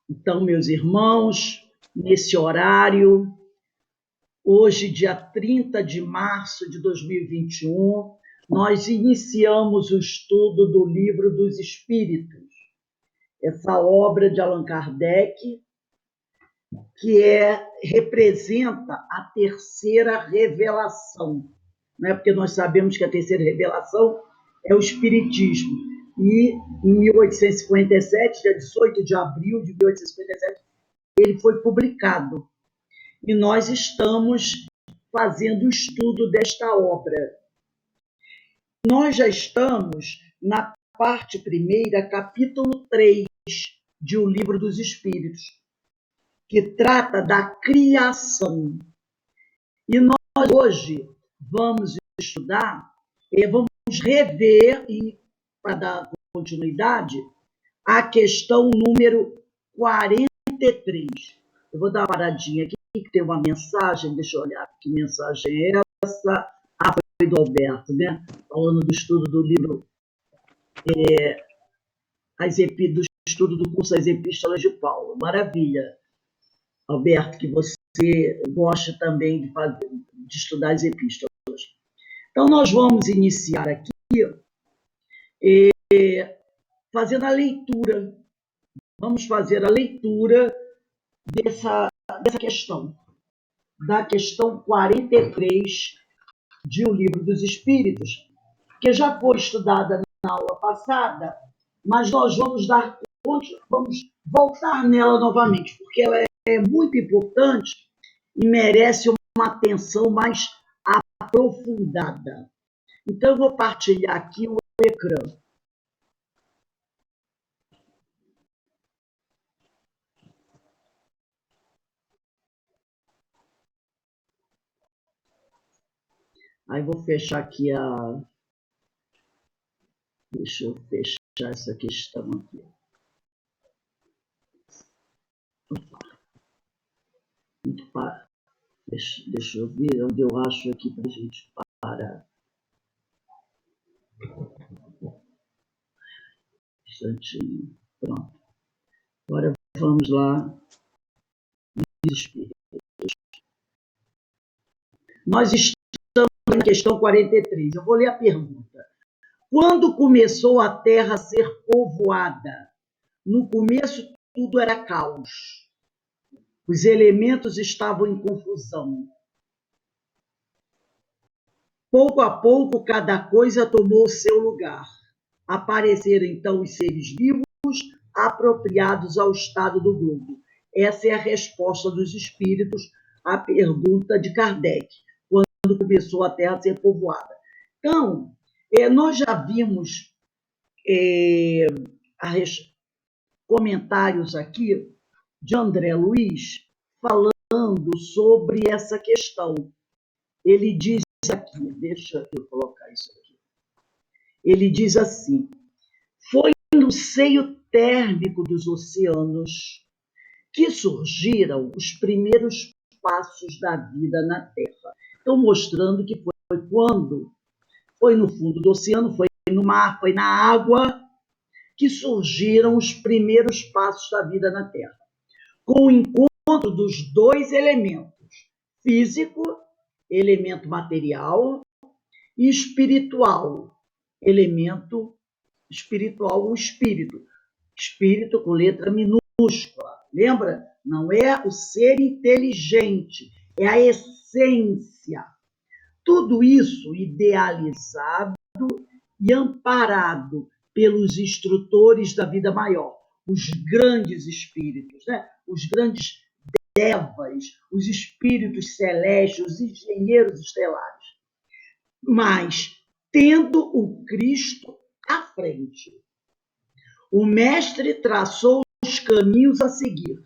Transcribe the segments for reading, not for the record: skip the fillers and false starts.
Então, meus irmãos, nesse horário, hoje, dia 30 de março de 2021, nós iniciamos o estudo do Livro dos Espíritos, essa obra de Allan Kardec, que representa a terceira revelação, né? Porque nós sabemos que a terceira revelação é o Espiritismo. E em 1857, dia 18 de abril de 1857, ele foi publicado. E nós estamos fazendo o estudo desta obra. Nós já estamos na parte primeira, capítulo 3 de O Livro dos Espíritos, que trata da criação. E nós hoje vamos estudar, vamos rever, e para dar continuidade, a questão número 43. Eu vou dar uma paradinha aqui, que tem uma mensagem, deixa eu olhar que mensagem é essa. Ah, foi do Alberto, né? Falando do estudo do livro, do estudo do curso As Epístolas de Paulo. Maravilha, Alberto, que você gosta também de estudar as epístolas. Então, nós vamos iniciar aqui fazendo a leitura. Vamos fazer a leitura dessa questão, da questão 43 de O Livro dos Espíritos, que já foi estudada na aula passada, mas nós vamos voltar nela novamente, porque ela é muito importante e merece uma atenção mais aprofundada. Então, eu vou partilhar aqui o ecrã. Aí vou fechar aqui Deixa eu fechar essa questão aqui. Deixa eu ver onde eu acho aqui para a gente parar. Um instantinho. Pronto. Agora vamos lá. Nós estamos na questão 43. Eu vou ler a pergunta. Quando começou a Terra a ser povoada? No começo, tudo era caos. Os elementos estavam em confusão. Pouco a pouco, cada coisa tomou o seu lugar. Apareceram, então, os seres vivos apropriados ao estado do globo. Essa é a resposta dos espíritos à pergunta de Kardec, quando começou a Terra a ser povoada. Então, nós já vimos comentários aqui de André Luiz falando sobre essa questão. Ele diz aqui, deixa eu colocar isso aqui. Ele diz assim: foi no seio térmico dos oceanos que surgiram os primeiros passos da vida na Terra. Então, mostrando que foi quando foi no fundo do oceano, foi no mar, foi na água, que surgiram os primeiros passos da vida na Terra. Com o encontro dos dois elementos, físico, elemento material, e espiritual, elemento espiritual, o espírito. Espírito com letra minúscula. Lembra? Não é o ser inteligente, é a essência. Tudo isso idealizado e amparado pelos instrutores da vida maior, os grandes espíritos, né? Os grandes devas, os espíritos celestes, os engenheiros estelares. Mas tendo o Cristo à frente. O mestre traçou os caminhos a seguir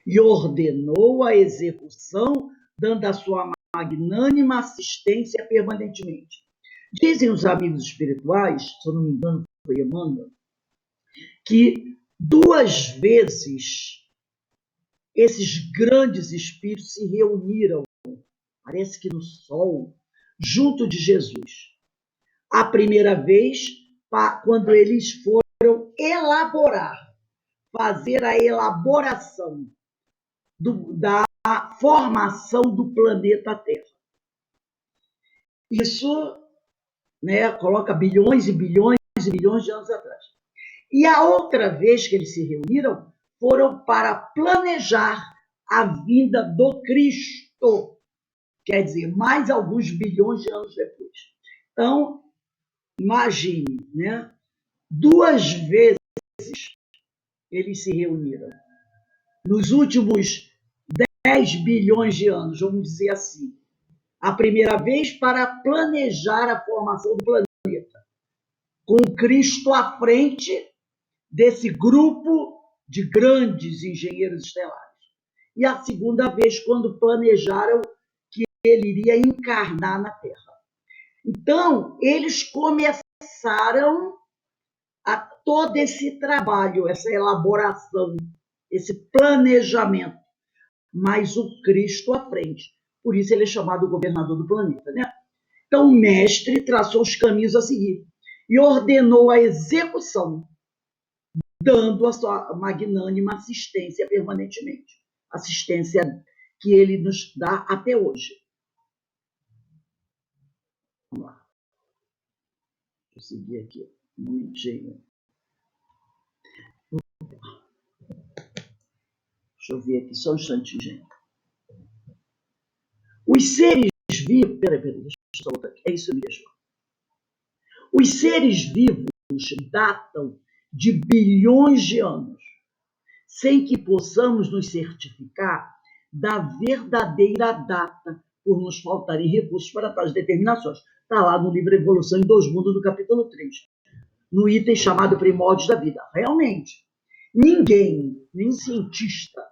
e ordenou a execução, dando a sua magnânima assistência permanentemente. Dizem os amigos espirituais, se eu não me engano, foi Emmanuel, que 2 vezes esses grandes espíritos se reuniram, parece que no sol, junto de Jesus. A primeira vez, quando eles foram elaborar fazer a elaboração da formação do planeta Terra. Isso, né, coloca bilhões e bilhões e bilhões de anos atrás. E a outra vez que eles se reuniram foram para planejar a vinda do Cristo, quer dizer, mais alguns bilhões de anos depois. Então, imagine, né? 2 vezes eles se reuniram. Nos últimos 10 bilhões de anos, vamos dizer assim. A primeira vez para planejar a formação do planeta, com Cristo à frente desse grupo de grandes engenheiros estelares. E a segunda vez, quando planejaram que ele iria encarnar na Terra. Então, eles começaram a todo esse trabalho, essa elaboração, esse planejamento, mas o Cristo à frente. Por isso ele é chamado o governador do planeta, né? Então o mestre traçou os caminhos a seguir e ordenou a execução, dando a sua magnânima assistência permanentemente. Assistência que ele nos dá até hoje. Vamos lá. Deixa eu seguir aqui um momentinho. Deixa eu ver aqui, só um instantinho, gente. Os seres vivos... Peraí, deixa eu só voltar aqui. É isso mesmo. Os seres vivos datam de bilhões de anos, sem que possamos nos certificar da verdadeira data, por nos faltarem recursos para tais determinações. Está lá no livro Evolução em 2 Mundos, no capítulo 3, no item chamado Primórdios da Vida. Realmente, ninguém, nem cientista,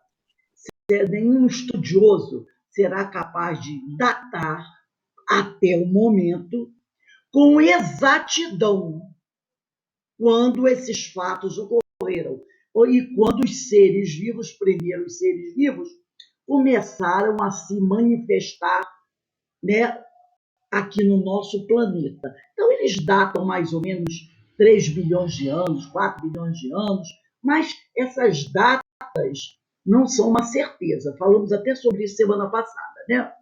nenhum estudioso será capaz de datar até o momento com exatidão quando esses fatos ocorreram e quando os seres vivos, primeiros seres vivos, começaram a se manifestar, né, aqui no nosso planeta. Então, eles datam mais ou menos 3 bilhões de anos, 4 bilhões de anos, mas essas datas não são uma certeza. Falamos até sobre isso semana passada, né?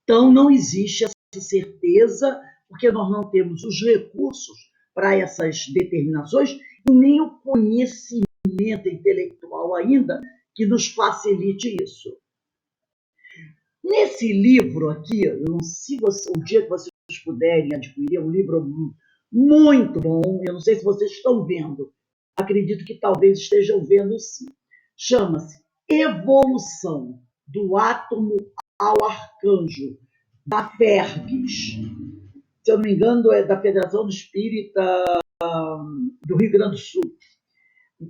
Então, não existe essa certeza, porque nós não temos os recursos para essas determinações e nem o conhecimento intelectual ainda que nos facilite isso. Nesse livro aqui, eu não sei se o dia que vocês puderem adquirir, é um livro muito bom, eu não sei se vocês estão vendo, acredito que talvez estejam vendo sim. Chama-se Evolução, do Átomo ao Arcanjo, da FERGS. Se eu não me engano, é da Federação do Espírita do Rio Grande do Sul.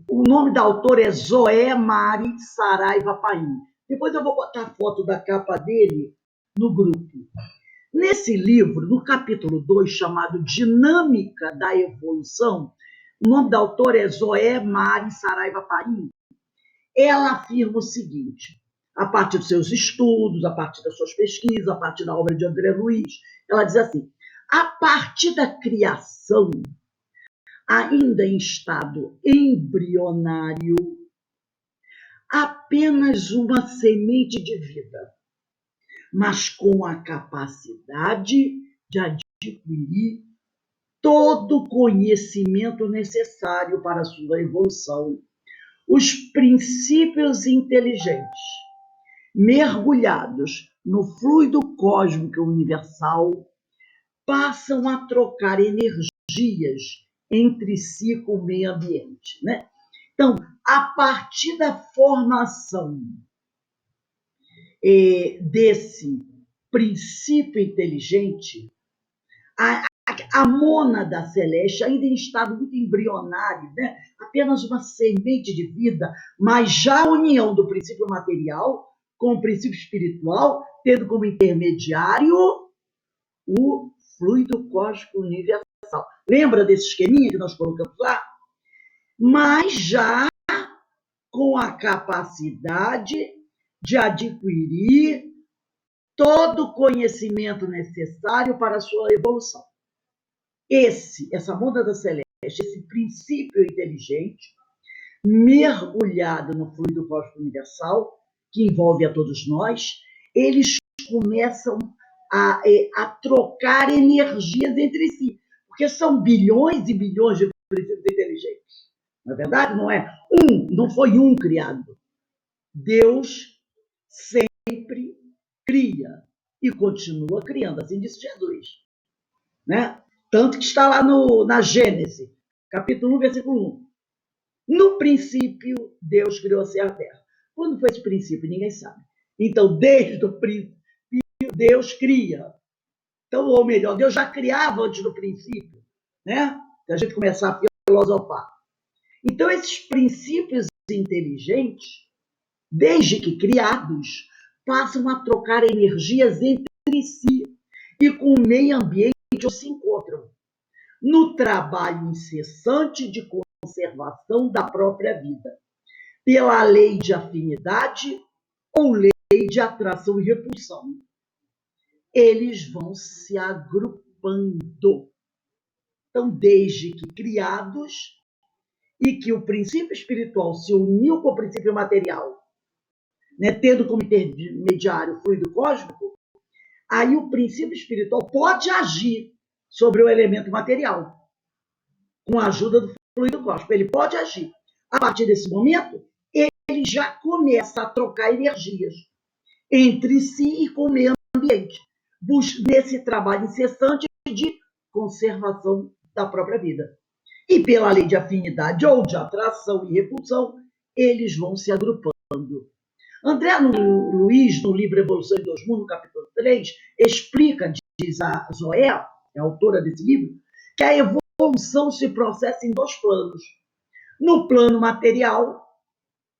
O nome da autora é Zoé Mari Saraiva Paim. Depois eu vou botar a foto da capa dele no grupo. Nesse livro, no capítulo 2, chamado Dinâmica da Evolução, o nome da autora é Zoé Mari Saraiva Paim. Ela afirma o seguinte, a partir dos seus estudos, a partir das suas pesquisas, a partir da obra de André Luiz, ela diz assim, a partir da criação, ainda em estado embrionário, apenas uma semente de vida, mas com a capacidade de adquirir todo o conhecimento necessário para a sua evolução. Os princípios inteligentes, mergulhados no fluido cósmico universal, passam a trocar energias entre si com o meio ambiente, né? Então, a partir da formação desse princípio inteligente, a mônada celeste, ainda em estado muito embrionário, né? Apenas uma semente de vida, mas já a união do princípio material com o princípio espiritual, tendo como intermediário o fluido cósmico universal. Lembra desse esqueminha que nós colocamos lá? Mas já com a capacidade de adquirir todo o conhecimento necessário para a sua evolução. Essa mônada celeste, esse princípio inteligente, mergulhado no fluido cósmico universal, que envolve a todos nós, eles começam a trocar energias entre si, porque são bilhões e bilhões de princípios inteligentes. Na verdade, não foi um criado. Deus sempre cria e continua criando, assim disse Jesus. Né? Tanto que está lá na Gênesis, capítulo 1, versículo 1. No princípio, Deus criou a terra. Quando foi esse princípio? Ninguém sabe. Então, desde o princípio, Deus cria. Então, ou melhor, Deus já criava antes do princípio, né? Se a gente começar a filosofar. Então, esses princípios inteligentes, desde que criados, passam a trocar energias entre si e com o meio ambiente se encontram no trabalho incessante de conservação da própria vida, pela lei de afinidade ou lei de atração e repulsão. Eles vão se agrupando. Então, desde que criados e que o princípio espiritual se uniu com o princípio material, né, tendo como intermediário o fluido cósmico, aí o princípio espiritual pode agir sobre o elemento material, com a ajuda do fluido cósmico. Ele pode agir. A partir desse momento, ele já começa a trocar energias entre si e com o meio ambiente, nesse trabalho incessante de conservação da própria vida. E pela lei de afinidade ou de atração e repulsão, eles vão se agrupando. André Luiz, no livro Evolução em Dois Mundos, no capítulo 3, explica, diz a Zoé, a autora desse livro, que a evolução se processa em dois planos, no plano material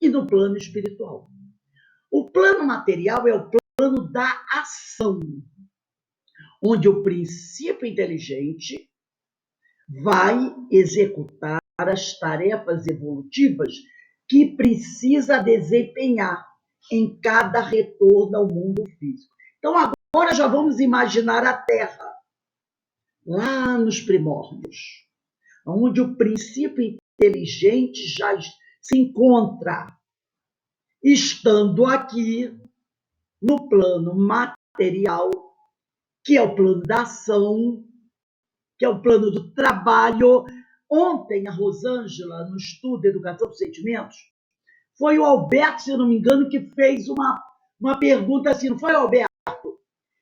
e no plano espiritual. O plano material é o plano da ação, onde o princípio inteligente vai executar as tarefas evolutivas que precisa desempenhar em cada retorno ao mundo físico. Então, agora já vamos imaginar a Terra, lá nos primórdios, onde o princípio inteligente já se encontra, estando aqui no plano material, que é o plano da ação, que é o plano do trabalho. Ontem, a Rosângela, no estudo Educação dos Sentimentos, foi o Alberto, se eu não me engano, que fez uma pergunta assim, não foi, Alberto?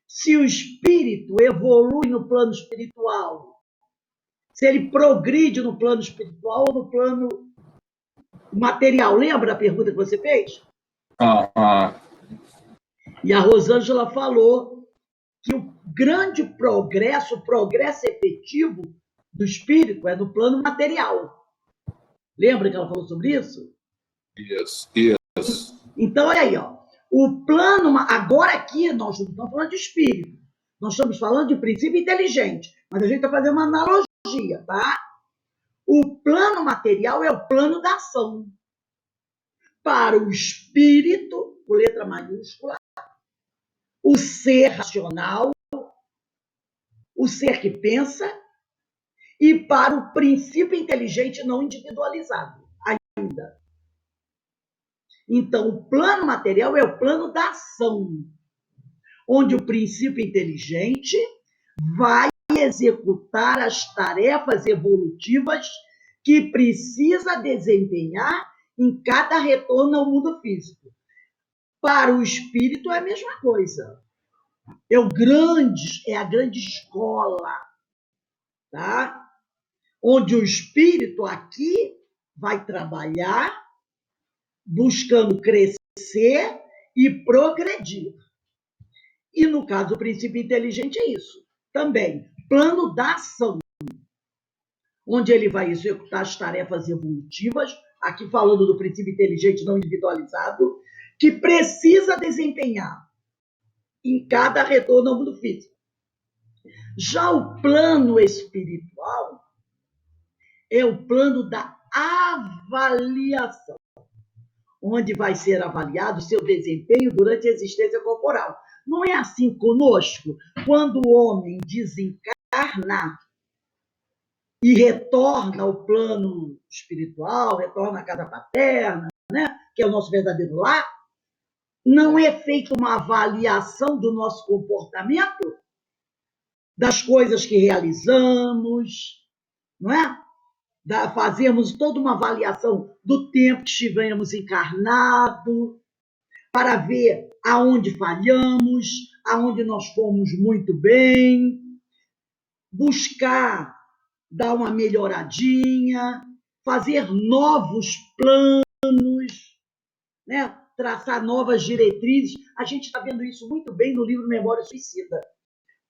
Se o espírito evolui no plano espiritual, se ele progride no plano espiritual ou no plano material. Lembra a pergunta que você fez? E a Rosângela falou que o grande progresso, o progresso efetivo do espírito é no plano material. Lembra que ela falou sobre isso? Isso. Então, olha aí, ó. O plano, agora aqui, nós não estamos falando de espírito, nós estamos falando de princípio inteligente, mas a gente está fazendo uma analogia, tá? O plano material é o plano da ação. Para o espírito, com letra maiúscula, o ser racional, o ser que pensa, e para o princípio inteligente não individualizado ainda. Então, o plano material é o plano da ação, onde o princípio inteligente vai executar as tarefas evolutivas que precisa desempenhar em cada retorno ao mundo físico. Para o espírito é a mesma coisa. É a grande escola, tá? Onde o espírito aqui vai trabalhar buscando crescer e progredir. E no caso do princípio inteligente é isso. Também, plano da ação, onde ele vai executar as tarefas evolutivas, aqui falando do princípio inteligente não individualizado, que precisa desempenhar em cada retorno ao mundo físico. Já o plano espiritual é o plano da avaliação, onde vai ser avaliado o seu desempenho durante a existência corporal. Não é assim conosco? Quando o homem desencarna, e retorna ao plano espiritual, retorna à casa paterna, né? Que é o nosso verdadeiro lar, não é feita uma avaliação do nosso comportamento, das coisas que realizamos, não é? Fazemos toda uma avaliação do tempo que estivemos encarnados, para ver aonde falhamos, aonde nós fomos muito bem, buscar dar uma melhoradinha, fazer novos planos, né? Traçar novas diretrizes. A gente está vendo isso muito bem no livro Memória Suicida.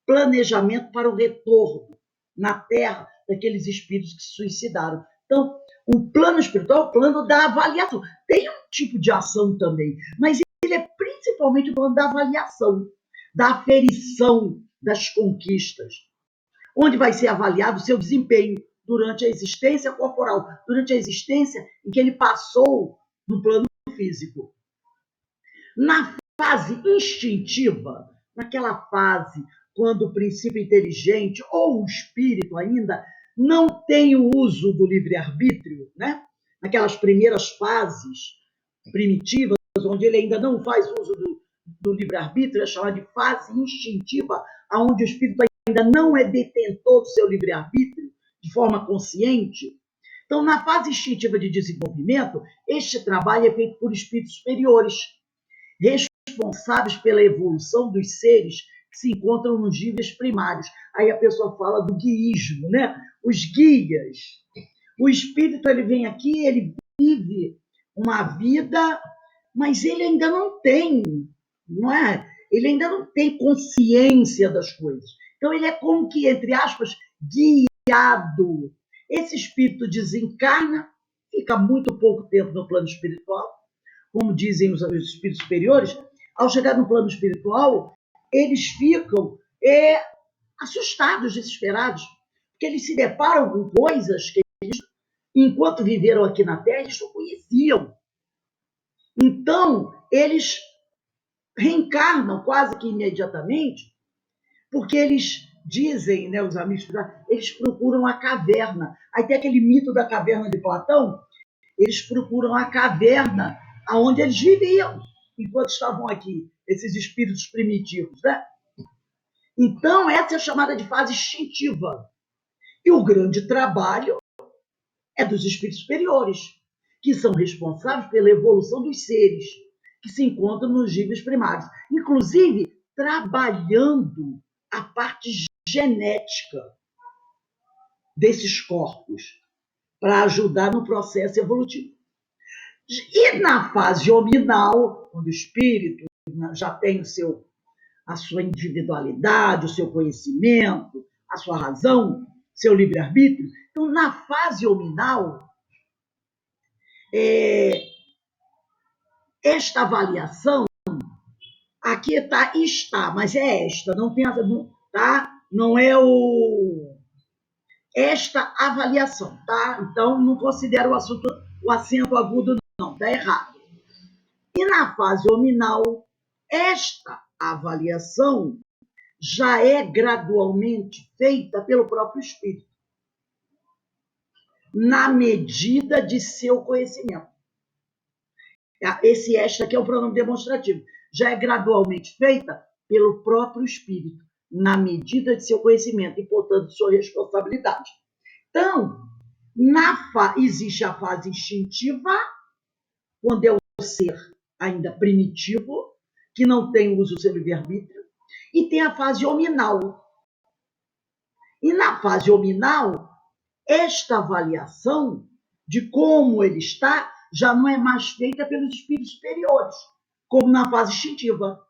Planejamento para o retorno na Terra daqueles espíritos que se suicidaram. Então, o plano espiritual é o plano da avaliação. Tem um tipo de ação também, mas ele é principalmente o plano da avaliação, da aferição das conquistas, onde vai ser avaliado o seu desempenho durante a existência corporal, durante a existência em que ele passou no plano físico. Na fase instintiva, naquela fase quando o princípio inteligente ou o espírito ainda não tem o uso do livre-arbítrio, né? Naquelas primeiras fases primitivas, onde ele ainda não faz uso do livre-arbítrio, é chamada de fase instintiva, onde o espírito ainda não é detentor do seu livre-arbítrio de forma consciente. Então, na fase instintiva de desenvolvimento, este trabalho é feito por espíritos superiores, responsáveis pela evolução dos seres que se encontram nos níveis primários. Aí a pessoa fala do guiísmo, né? Os guias. O espírito, ele vem aqui, ele vive uma vida, mas ele ainda não tem, não é? Ele ainda não tem consciência das coisas. Então, ele é como que, entre aspas, guiado. Esse espírito desencarna, fica muito pouco tempo no plano espiritual, como dizem os espíritos superiores. Ao chegar no plano espiritual, eles ficam assustados, desesperados, porque eles se deparam com coisas que eles, enquanto viveram aqui na Terra, eles não conheciam. Então, eles reencarnam quase que imediatamente, porque eles dizem, né, os amigos, eles procuram a caverna. Aí tem aquele mito da caverna de Platão, eles procuram a caverna onde eles viviam enquanto estavam aqui, esses espíritos primitivos, né? Então, essa é chamada de fase instintiva. E o grande trabalho é dos espíritos superiores, que são responsáveis pela evolução dos seres que se encontram nos níveis primários, inclusive trabalhando a parte genética desses corpos para ajudar no processo evolutivo. E na fase hominal, quando o espírito já tem a sua individualidade, o seu conhecimento, a sua razão, seu livre-arbítrio, então na fase hominal, esta avaliação, aqui está, mas é esta, não tem tá? Não é esta avaliação, tá? Então não considero o acento agudo, não, tá errado. E na fase hominal, esta avaliação já é gradualmente feita pelo próprio espírito, na medida de seu conhecimento. Esta aqui é o pronome demonstrativo. Já é gradualmente feita pelo próprio espírito, na medida de seu conhecimento e, portanto, de sua responsabilidade. Então, existe a fase instintiva, quando é o ser ainda primitivo, que não tem uso do seu livre-arbítrio, e tem a fase hominal. E na fase hominal, esta avaliação de como ele está já não é mais feita pelos espíritos superiores, como na fase instintiva.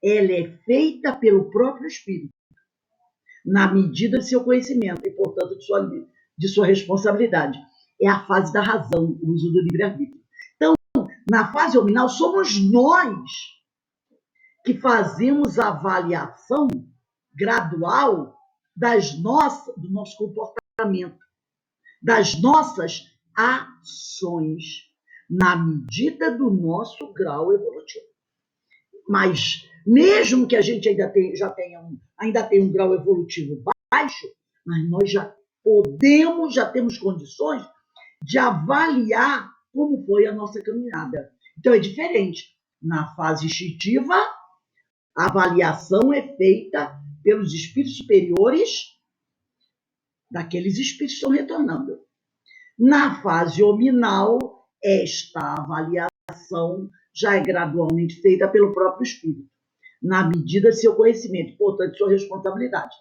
Ela é feita pelo próprio espírito, na medida de seu conhecimento e, portanto, de sua responsabilidade. É a fase da razão, o uso do livre-arbítrio. Então, na fase hominal, somos nós que fazemos a avaliação gradual do nosso comportamento, das nossas ações, na medida do nosso grau evolutivo. Mas, mesmo que a gente ainda tenha um grau evolutivo baixo, mas nós já já temos condições de avaliar como foi a nossa caminhada. Então, é diferente. Na fase instintiva, a avaliação é feita pelos espíritos superiores, daqueles espíritos que estão retornando. Na fase hominal, esta avaliação já é gradualmente feita pelo próprio espírito, na medida de seu conhecimento, portanto, de sua responsabilidade.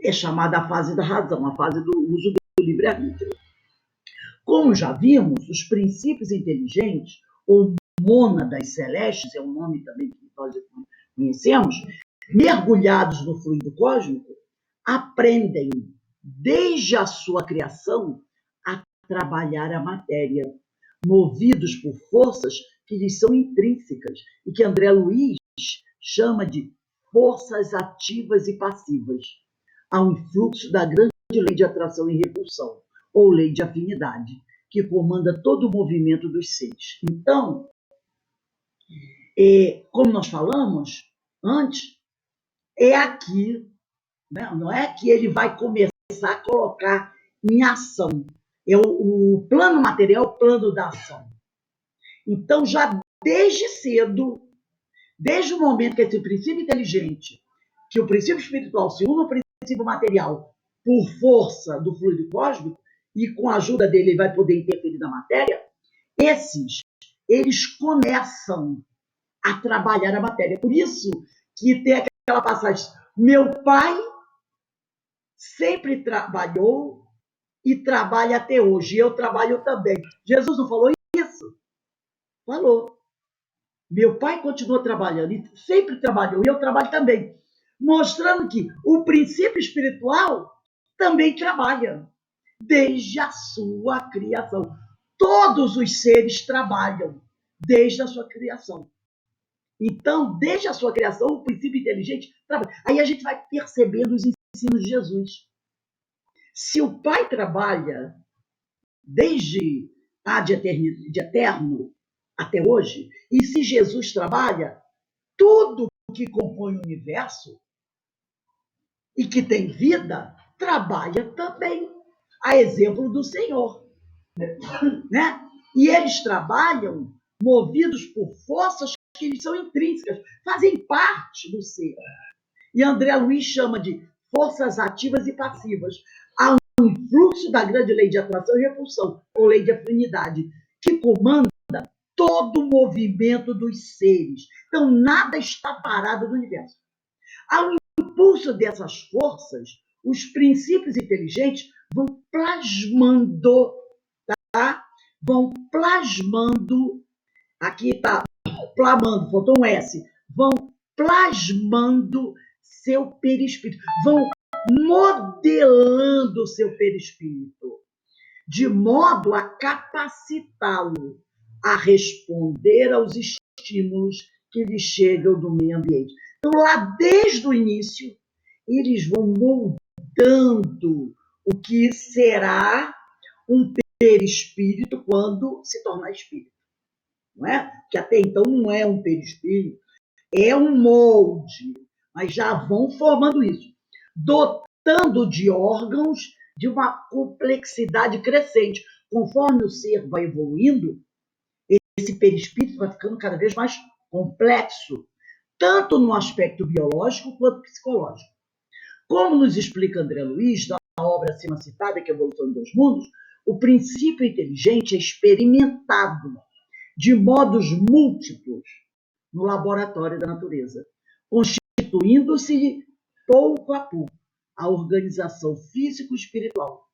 É chamada a fase da razão, a fase do uso do livre-arbítrio. Como já vimos, os princípios inteligentes, ou mônadas celestes, é um nome também que nós conhecemos, mergulhados no fluido cósmico, aprendem, desde a sua criação, a trabalhar a matéria, movidos por forças que lhes são intrínsecas e que André Luiz chama de forças ativas e passivas, ao influxo da grande lei de atração e repulsão, ou lei de afinidade, que comanda todo o movimento dos seres. Então, como nós falamos antes, é aqui, né? Não é que ele vai começar a colocar em ação. É o plano material, o plano da ação. Então, já desde cedo, desde o momento que esse princípio inteligente, que o princípio espiritual se une ao princípio material por força do fluido cósmico, e com a ajuda dele ele vai poder interferir na matéria, eles começam a trabalhar a matéria. Por isso que tem aquela passagem, meu pai sempre trabalhou e trabalha até hoje, e eu trabalho também. Jesus não falou isso? Falou. Meu pai continua trabalhando e sempre trabalhou, e eu trabalho também. Mostrando que o princípio espiritual também trabalha, desde a sua criação. Todos os seres trabalham desde a sua criação. Então, desde a sua criação, o princípio inteligente trabalha. Aí a gente vai percebendo os ensinos de Jesus. Se o Pai trabalha desde de eterno até hoje, e se Jesus trabalha, tudo que compõe o universo e que tem vida, trabalha também. A exemplo do Senhor. Né? E eles trabalham movidos por forças que eles são intrínsecas, fazem parte do ser. E André Luiz chama de forças ativas e passivas. Há um influxo da grande lei de atração e repulsão, ou lei de afinidade, que comanda todo o movimento dos seres. Então, nada está parado no universo. Ao impulso dessas forças, os princípios inteligentes vão plasmando, tá? Vão plasmando, aqui está plasmando, faltou um S, vão plasmando seu perispírito, vão modelando seu perispírito, de modo a capacitá-lo a responder aos estímulos que lhe chegam do meio ambiente. Então, lá desde o início, eles vão moldando o que será um perispírito quando se tornar espírito. Não é? Que até então não é um perispírito, é um molde, mas já vão formando isso, dotando de órgãos de uma complexidade crescente. Conforme o ser vai evoluindo, esse perispírito vai ficando cada vez mais complexo, tanto no aspecto biológico quanto psicológico. Como nos explica André Luiz, na obra acima citada, que é a Evolução em Dois Mundos, o princípio inteligente é experimentado de modos múltiplos no laboratório da natureza, constituindo-se pouco a pouco a organização físico-espiritual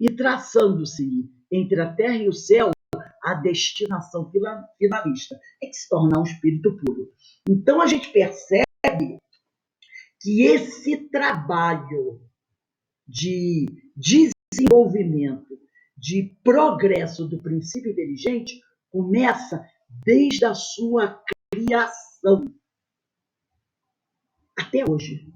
e traçando-se entre a terra e o céu a destinação finalista, é que se tornar um espírito puro. Então a gente percebe que esse trabalho de desenvolvimento, de progresso do princípio inteligente começa desde a sua criação até hoje.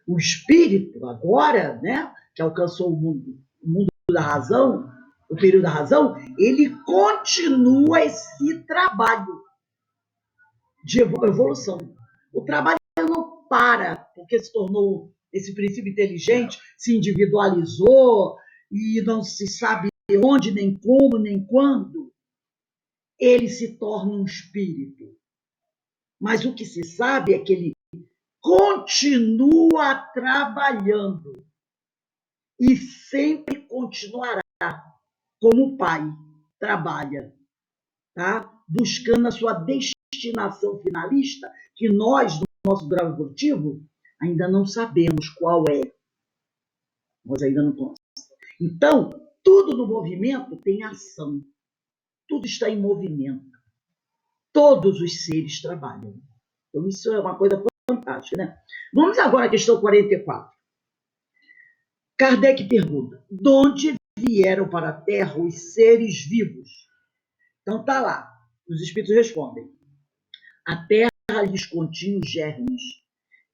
O espírito, agora, né, que alcançou o mundo da razão, o período da razão, ele continua esse trabalho de evolução. O trabalho não para porque se tornou esse princípio inteligente se individualizou e não se sabe onde, nem como, nem quando, ele se torna um espírito. Mas o que se sabe é que ele continua trabalhando e sempre continuará como o Pai trabalha, tá? Buscando a sua destinação finalista, que nós, no nosso grau evolutivo, ainda não sabemos qual é. Nós ainda não conhecemos. Então, tudo no movimento tem ação. Tudo está em movimento. Todos os seres trabalham. Então, isso é uma coisa fantástica, né? Vamos agora à questão 44. Kardec pergunta: de onde vieram para a Terra os seres vivos? Então, está lá. Os espíritos respondem: a Terra lhes continha os germes,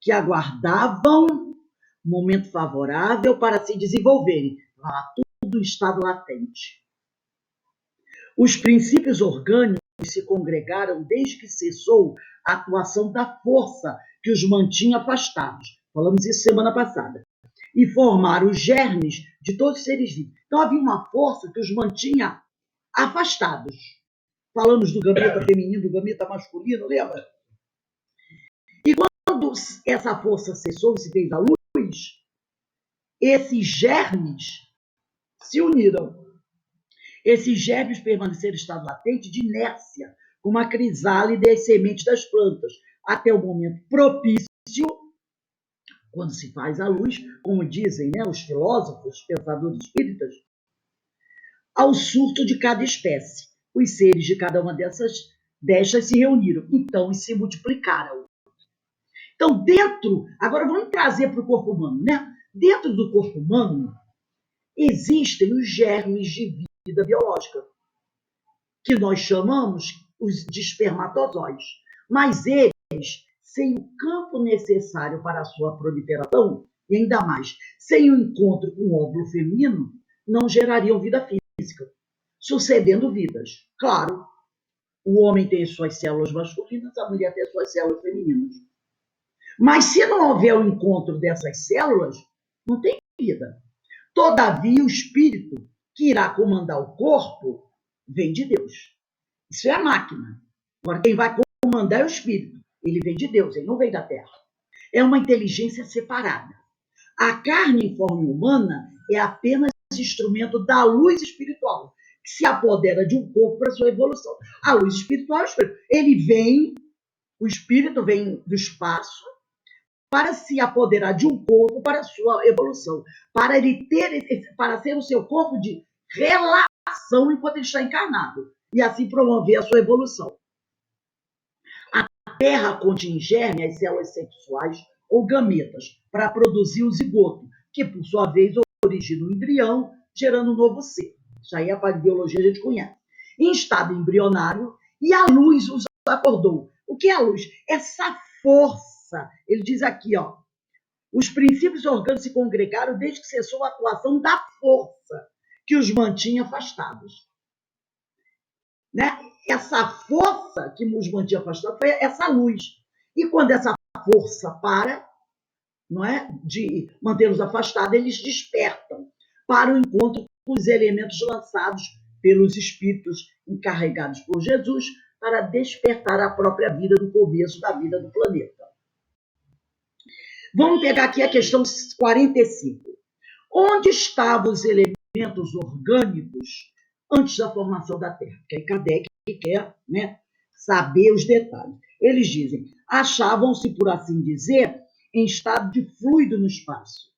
que aguardavam momento favorável para se desenvolverem. Lá, tudo em estado latente. Os princípios orgânicos se congregaram desde que cessou a atuação da força que os mantinha afastados. Falamos isso semana passada. E formaram os germes de todos os seres vivos. Então havia uma força que os mantinha afastados. Falamos do gameta feminino, do gameta masculino, lembra? E quando essa força cessou e se fez a luz, esses germes se uniram. Esses germes permaneceram em estado latente de inércia, como a crisálide e as sementes das plantas, até o momento propício, quando se faz a luz, como dizem, né, os filósofos, os pensadores espíritas, ao surto de cada espécie. Os seres de cada uma destas se reuniram, então, e se multiplicaram. Então, agora vamos trazer para o corpo humano, né? Dentro do corpo humano existem os germes de vida biológica, que nós chamamos de espermatozoides. Mas eles, sem o campo necessário para a sua proliferação, e ainda mais, sem o encontro com o óvulo feminino, não gerariam vida física, sucedendo vidas. Claro, o homem tem as suas células masculinas, a mulher tem as suas células femininas. Mas se não houver o encontro dessas células, não tem vida. Todavia, o espírito que irá comandar o corpo vem de Deus. Isso é a máquina. Agora, quem vai comandar é o espírito. Ele vem de Deus, ele não vem da terra. É uma inteligência separada. A carne em forma humana é apenas instrumento da luz espiritual, que se apodera de um corpo para sua evolução. A luz espiritual, o espírito vem do espaço para se apoderar de um corpo para sua evolução, para ser o seu corpo de relação enquanto ele está encarnado, e assim promover a sua evolução. A Terra contém germe as células sexuais ou gametas para produzir o zigoto, que por sua vez origina o embrião, gerando um novo ser. Isso aí a biologia a gente conhece. Em estado embrionário, e a luz os acordou. O que é a luz? Essa força. Ele diz aqui, ó, os princípios orgânicos se congregaram desde que cessou a atuação da força que os mantinha afastados. Né? Essa força que os mantinha afastados foi essa luz. E quando essa força para, não é, de mantê-los afastados, eles despertam para o encontro com os elementos lançados pelos espíritos encarregados por Jesus para despertar a própria vida do começo da vida do planeta. Vamos pegar aqui a questão 45. Onde estavam os elementos orgânicos antes da formação da Terra? Porque aí Kardec quer, né, saber os detalhes. Eles dizem, achavam-se, por assim dizer, em estado de fluido no espaço.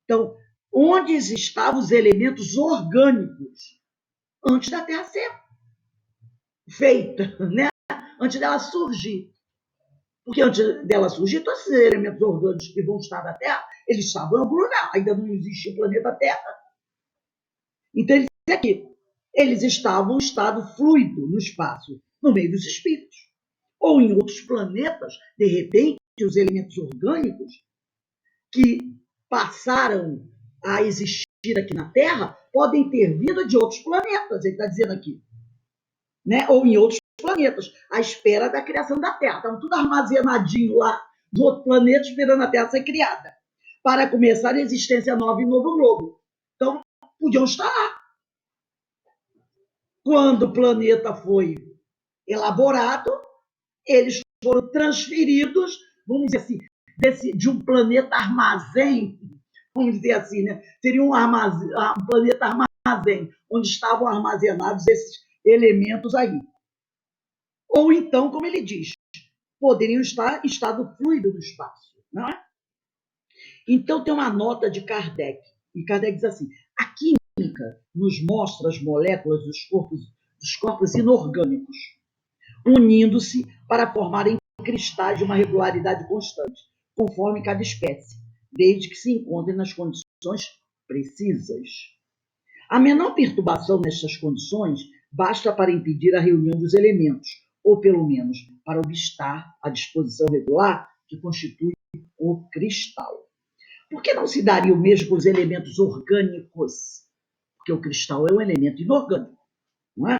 Então, onde estavam os elementos orgânicos antes da Terra ser feita, né? Antes dela surgir. Porque antes dela surgir, todos esses elementos orgânicos que vão estar na Terra, eles estavam em algum lugar, ainda não existia o planeta Terra. Então, ele diz aqui, eles estavam em estado fluido no espaço, no meio dos espíritos. Ou em outros planetas, de repente, os elementos orgânicos que passaram a existir aqui na Terra podem ter vindo de outros planetas, ele está dizendo aqui. Né? Ou em outros planetas, à espera da criação da Terra. Estavam tudo armazenadinho lá do outro planeta, esperando a Terra ser criada. para começar a existência nova em novo globo. Então, podiam estar lá. Quando o planeta foi elaborado, eles foram transferidos, vamos dizer assim, de um planeta armazém, vamos dizer assim, né? Seria um planeta armazém, onde estavam armazenados esses elementos aí. Ou então, como ele diz, poderiam estar em estado fluido no espaço. Não é? Então, tem uma nota de Kardec, e Kardec diz assim, a química nos mostra as moléculas dos corpos inorgânicos, unindo-se para formarem cristais de uma regularidade constante, conforme cada espécie, desde que se encontrem nas condições precisas. A menor perturbação nestas condições basta para impedir a reunião dos elementos, ou pelo menos para obstar a disposição regular que constitui o cristal. Por que não se daria o mesmo com os elementos orgânicos? Porque o cristal é um elemento inorgânico, não é?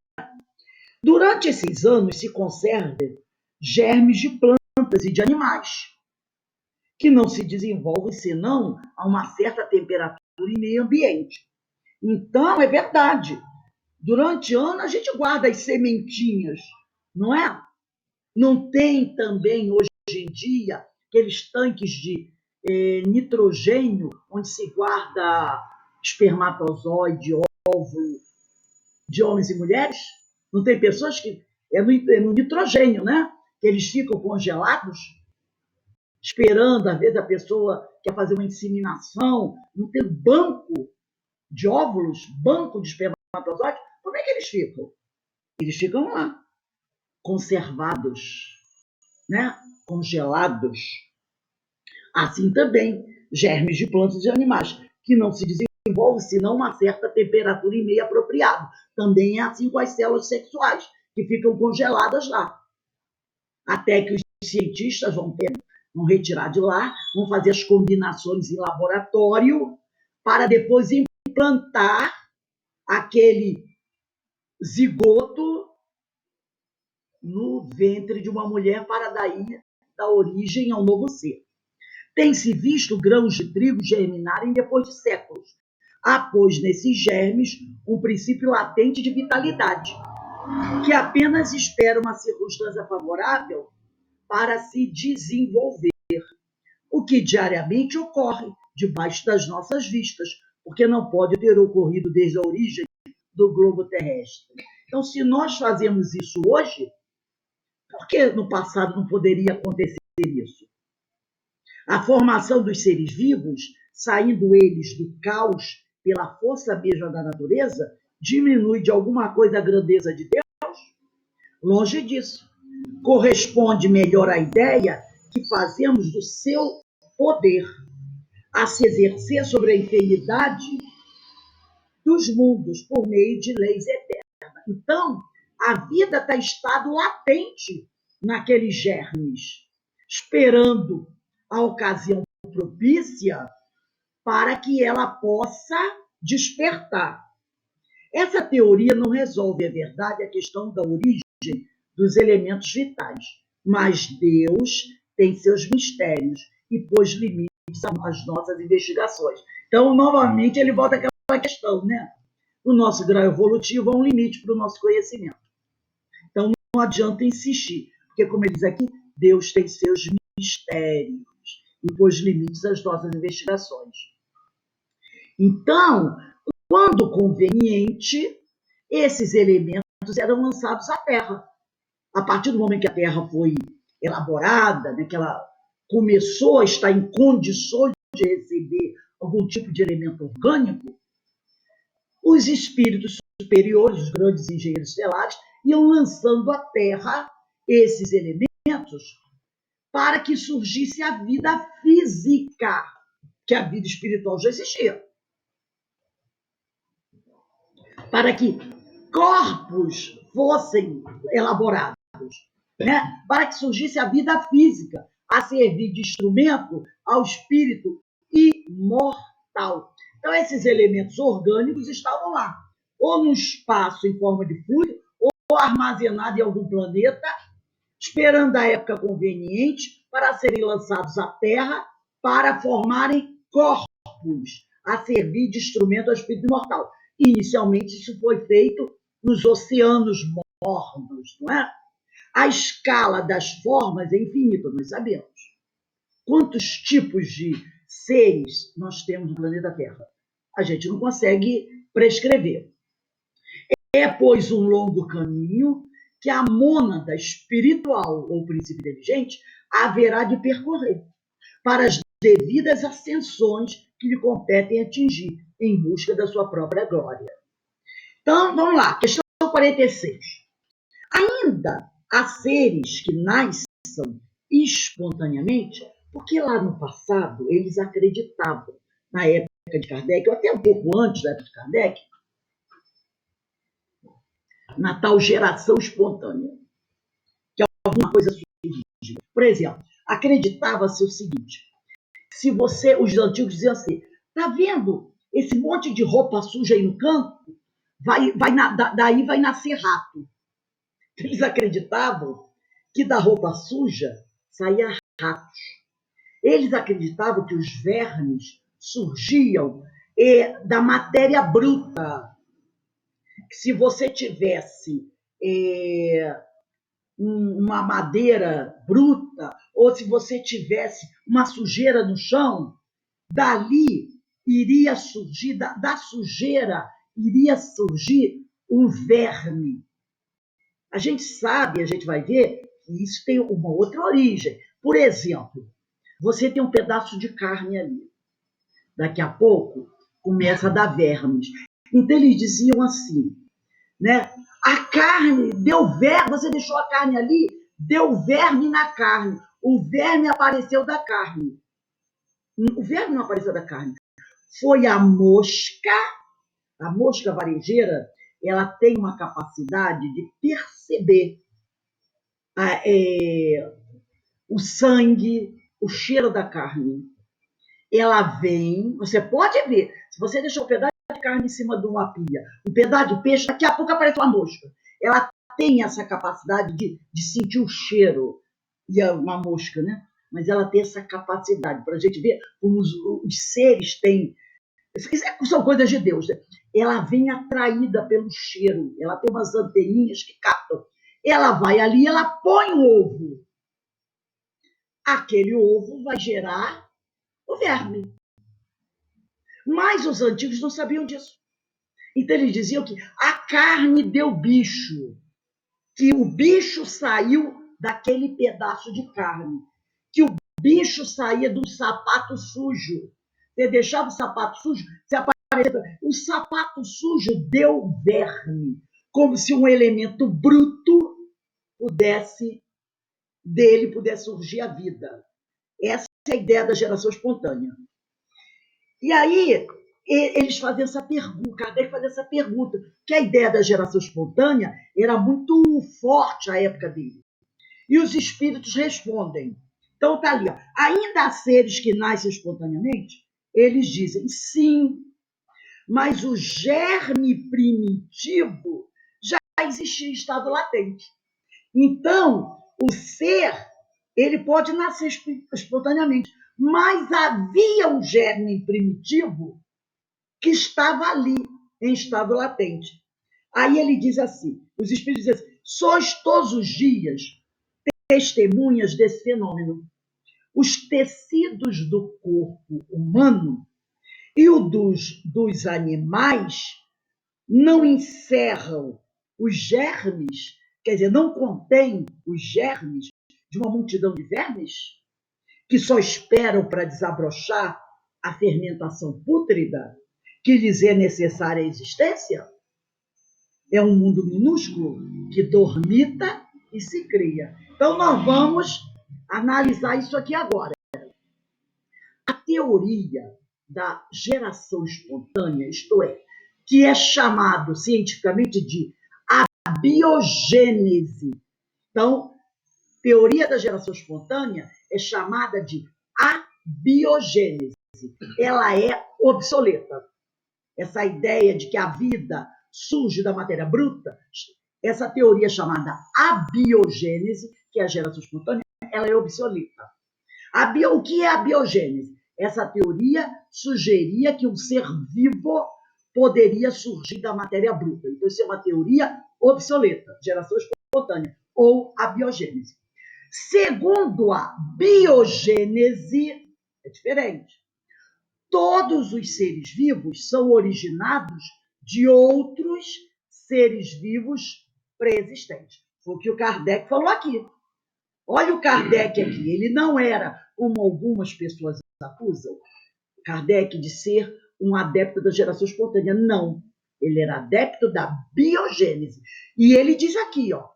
Durante esses anos se conservam germes de plantas e de animais, que não se desenvolvem senão a uma certa temperatura e meio ambiente. Então, é verdade. Durante anos a gente guarda as sementinhas, não é? Não tem também, hoje em dia, aqueles tanques de nitrogênio, onde se guarda espermatozoide, óvulo de homens e mulheres? Não tem pessoas que... É no nitrogênio, né? Que eles ficam congelados, esperando, às vezes a pessoa quer fazer uma inseminação, não tem banco de óvulos, banco de espermatozoide, como é que eles ficam? Eles ficam lá, conservados, né? Congelados. Assim também, germes de plantas e animais, que não se desenvolvem senão uma certa temperatura e meio apropriada. Também é assim com as células sexuais, que ficam congeladas lá. Até que os cientistas vão retirar de lá, vão fazer as combinações em laboratório, para depois implantar aquele zigoto no ventre de uma mulher para daí dar origem ao novo ser. Tem-se visto grãos de trigo germinarem depois de séculos, após nesses germes um princípio latente de vitalidade, que apenas espera uma circunstância favorável para se desenvolver, o que diariamente ocorre debaixo das nossas vistas, porque não pode ter ocorrido desde a origem do globo terrestre. Então, se nós fazemos isso hoje, por que no passado não poderia acontecer isso? A formação dos seres vivos, saindo eles do caos pela força mesma da natureza, diminui de alguma coisa a grandeza de Deus? Longe disso. Corresponde melhor à ideia que fazemos do seu poder a se exercer sobre a infinidade dos mundos por meio de leis eternas. Então, a vida está em estado latente naqueles germes, esperando a ocasião propícia para que ela possa despertar. Essa teoria não resolve, é verdade, a questão da origem dos elementos vitais, mas Deus tem seus mistérios e pôs limites às nossas investigações. Então, novamente, ele volta àquela questão, né? O nosso grau evolutivo é um limite para o nosso conhecimento. Então, não adianta insistir, porque, como ele diz aqui, Deus tem seus mistérios e pôs limites às nossas investigações. Então, quando conveniente, esses elementos eram lançados à Terra. A partir do momento que a Terra foi elaborada, né, que ela começou a estar em condições de receber algum tipo de elemento orgânico, os espíritos superiores, os grandes engenheiros estelares, iam lançando à Terra esses elementos para que surgisse a vida física, que a vida espiritual já existia. Para que corpos fossem elaborados, né? Para que surgisse a vida física, a servir de instrumento ao espírito imortal. Então, esses elementos orgânicos estavam lá, ou no espaço em forma de fluido, ou armazenado em algum planeta, esperando a época conveniente para serem lançados à Terra para formarem corpos a servir de instrumento ao espírito imortal. Inicialmente, isso foi feito nos oceanos mornos, não é? A escala das formas é infinita, nós sabemos. Quantos tipos de seres nós temos no planeta Terra? A gente não consegue prescrever. É, pois, um longo caminho que a mônada espiritual ou princípio inteligente haverá de percorrer para as devidas ascensões que lhe competem atingir em busca da sua própria glória. Então, vamos lá, questão 46. Ainda há seres que nascem espontaneamente, porque lá no passado eles acreditavam, na época de Kardec, ou até um pouco antes da época de Kardec, na tal geração espontânea, que é alguma coisa surgiu. Por exemplo, acreditava-se o seguinte: se você, os antigos diziam assim, tá vendo esse monte de roupa suja aí no canto? Daí vai nascer rato. Eles acreditavam que da roupa suja saía ratos. Eles acreditavam que os vermes surgiam da matéria bruta. Se você tivesse uma madeira bruta, ou se você tivesse uma sujeira no chão, dali iria surgir, da sujeira iria surgir um verme. A gente sabe, a gente vai ver que isso tem uma outra origem. Por exemplo, você tem um pedaço de carne ali. Daqui a pouco começa a dar vermes. Então eles diziam assim, né? A carne deu verme, você deixou a carne ali, deu verme na carne. O verme apareceu da carne. O verme não apareceu da carne. Foi a mosca varejeira, ela tem uma capacidade de perceber o sangue, o cheiro da carne. Ela vem, você pode ver, se você deixar um pedaço de carne em cima de uma pia, um pedaço de peixe, daqui a pouco aparece uma mosca. Ela tem essa capacidade de sentir o cheiro, e é uma mosca, né? Mas ela tem essa capacidade, para a gente ver como os seres têm. São coisas de Deus, né? Ela vem atraída pelo cheiro, ela tem umas anteninhas que captam. Ela vai ali, ela põe o ovo. Aquele ovo vai gerar o verme. Mas os antigos não sabiam disso. Então eles diziam que a carne deu bicho, que o bicho saiu daquele pedaço de carne, que o bicho saía de um sapato sujo. Você deixava o sapato sujo, você aparecia. O sapato sujo deu verme, como se um elemento bruto dele pudesse surgir a vida. Essa é a ideia da geração espontânea. E aí, eles faziam essa pergunta, Kardec fazia essa pergunta, que a ideia da geração espontânea era muito forte à época dele. E os espíritos respondem. Então tá ali, ó. Ainda há seres que nascem espontaneamente? Eles dizem sim, mas o germe primitivo já existia em estado latente. Então, o ser, ele pode nascer espontaneamente, mas havia um germe primitivo que estava ali, em estado latente. Aí ele diz assim, os espíritos dizem assim, sois todos os dias testemunhas desse fenômeno. Os tecidos do corpo humano e o dos animais não encerram os germes, quer dizer, não contém os germes de uma multidão de vermes que só esperam para desabrochar a fermentação pútrida que lhes é necessária a existência? É um mundo minúsculo que dormita e se cria. Então, nós vamos analisar isso aqui agora. A teoria da geração espontânea, isto é, que é chamado cientificamente de abiogênese. Então, teoria da geração espontânea é chamada de abiogênese. Ela é obsoleta. Essa ideia de que a vida surge da matéria bruta, essa teoria chamada abiogênese, que é a geração espontânea, ela é obsoleta. O que é a biogênese? Essa teoria sugeria que um ser vivo poderia surgir da matéria bruta. Então, isso é uma teoria obsoleta, geração espontânea, ou a biogênese. Segundo a biogênese, é diferente. Todos os seres vivos são originados de outros seres vivos pré-existentes. Foi o que o Kardec falou aqui. Olha o Kardec aqui. Ele não era, como algumas pessoas acusam, Kardec de ser um adepto da geração espontânea. Não. Ele era adepto da biogênese. E ele diz aqui, ó,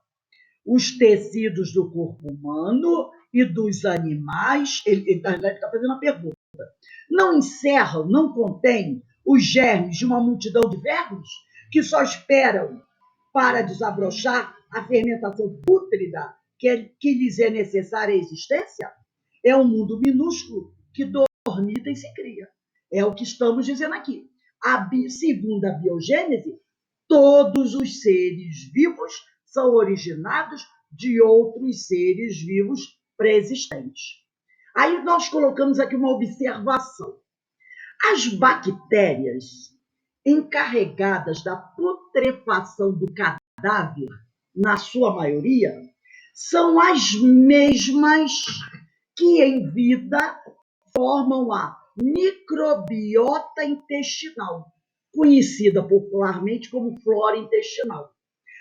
os tecidos do corpo humano e dos animais, ele está fazendo uma pergunta, não encerram, não contêm os germes de uma multidão de vermes que só esperam para desabrochar a fermentação pútrida que lhes é necessária à existência? É um mundo minúsculo que dormita e se cria. É o que estamos dizendo aqui. Segundo a biogênese, todos os seres vivos são originados de outros seres vivos pré-existentes. Aí nós colocamos aqui uma observação. As bactérias encarregadas da putrefação do cadáver, na sua maioria, são as mesmas que em vida formam a microbiota intestinal, conhecida popularmente como flora intestinal.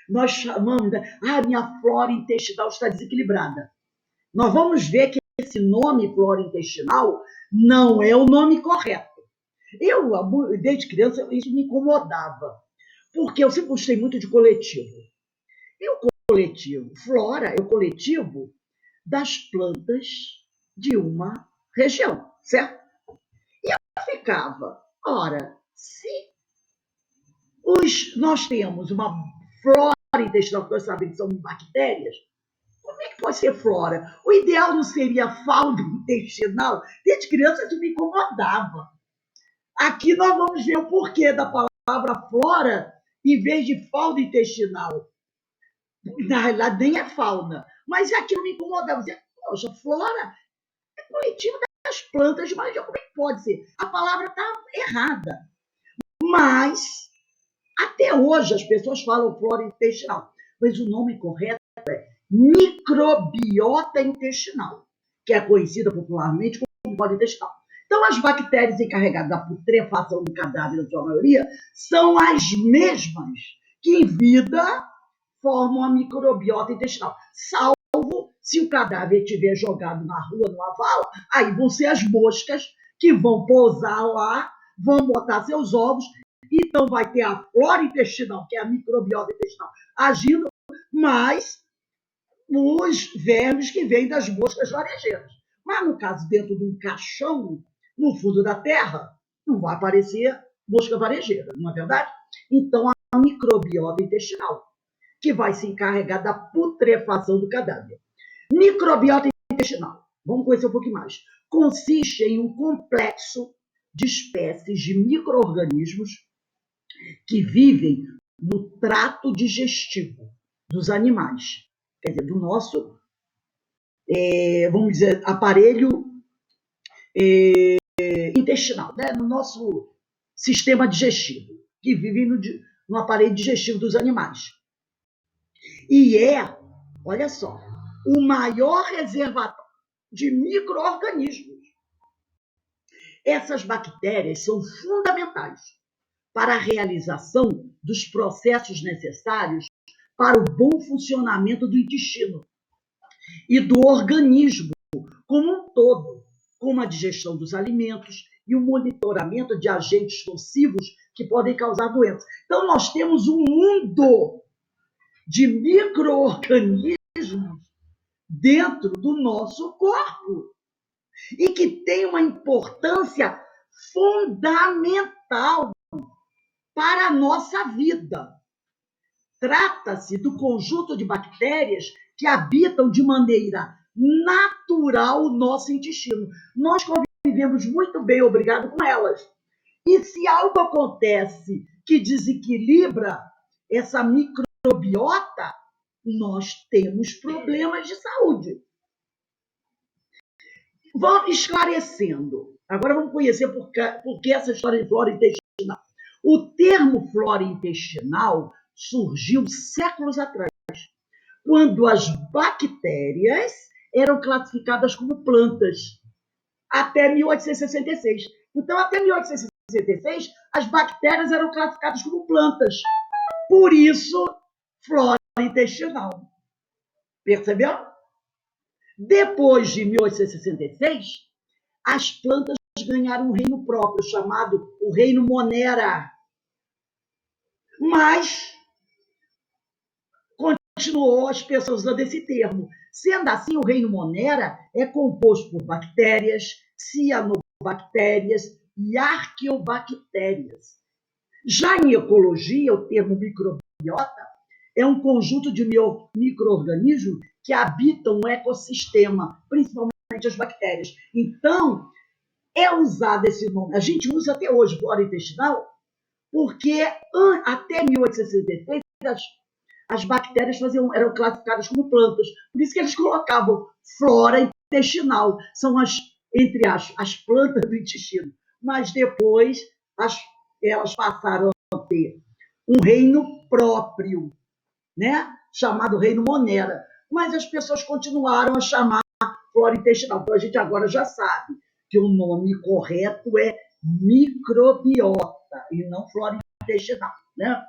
Nós chamamos de, minha flora intestinal está desequilibrada. Nós vamos ver que esse nome flora intestinal não é o nome correto. Eu, desde criança, isso me incomodava, porque eu sempre gostei muito de coletivo. E o coletivo, flora é o coletivo das plantas de uma região, certo? E eu ficava, ora, se nós temos uma flora intestinal, que nós sabemos que são bactérias, como é que pode ser flora? O ideal não seria fauna intestinal? Desde criança isso me incomodava. Aqui nós vamos ver o porquê da palavra flora em vez de fauna intestinal. Na realidade, nem é fauna. Mas aquilo me incomodava. Dizia, poxa, flora é coletivo das plantas, mas como é que pode ser? A palavra está errada. Mas, até hoje, as pessoas falam flora intestinal. Mas o nome correto é microbiota intestinal, que é conhecida popularmente como flora intestinal. Então, as bactérias encarregadas da putrefação do cadáver, na sua maioria, são as mesmas que em vida formam a microbiota intestinal. Salvo se o cadáver estiver jogado na rua, numa vala, aí vão ser as moscas que vão pousar lá, vão botar seus ovos, então vai ter a flora intestinal, que é a microbiota intestinal, agindo, mais os vermes que vêm das moscas varejeiras. Mas, no caso, dentro de um caixão, no fundo da terra, não vai aparecer mosca varejeira, não é verdade? Então, a microbiota intestinal, que vai se encarregar da putrefação do cadáver. Microbiota intestinal, vamos conhecer um pouquinho mais, consiste em um complexo de espécies de micro-organismos que vivem no trato digestivo dos animais, quer dizer, do nosso, vamos dizer, aparelho intestinal, né? No nosso sistema digestivo, que vive no aparelho digestivo dos animais. E olha só, o maior reservatório de micro-organismos. Essas bactérias são fundamentais para a realização dos processos necessários para o bom funcionamento do intestino e do organismo como um todo, como a digestão dos alimentos e o monitoramento de agentes nocivos que podem causar doenças. Então, nós temos um mundo de micro-organismos dentro do nosso corpo e que tem uma importância fundamental para a nossa vida. Trata-se do conjunto de bactérias que habitam de maneira natural o nosso intestino. Nós convivemos muito bem, obrigado, com elas. E se algo acontece que desequilibra essa microbiota, nós temos problemas de saúde. Vamos esclarecendo. Agora vamos conhecer por que essa história de flora intestinal. O termo flora intestinal surgiu séculos atrás, quando as bactérias eram classificadas como plantas, até 1866. Então, até 1866, as bactérias eram classificadas como plantas. Por isso, flora intestinal. Percebeu? Depois de 1866, as plantas ganharam um reino próprio, chamado o Reino Monera. Mas continuou as pessoas usando esse termo. Sendo assim, o Reino Monera é composto por bactérias, cianobactérias e arqueobactérias. Já em ecologia, o termo microbiota é um conjunto de micro-organismos que habitam um ecossistema, principalmente as bactérias. Então, é usado esse nome. A gente usa até hoje flora intestinal, porque até 1863 as bactérias eram classificadas como plantas. Por isso que eles colocavam flora intestinal. São entre as plantas do intestino. Mas depois elas passaram a ter um reino próprio, né? Chamado Reino Monera. Mas as pessoas continuaram a chamar flora intestinal. Então a gente agora já sabe que o nome correto é microbiota e não flora intestinal, né?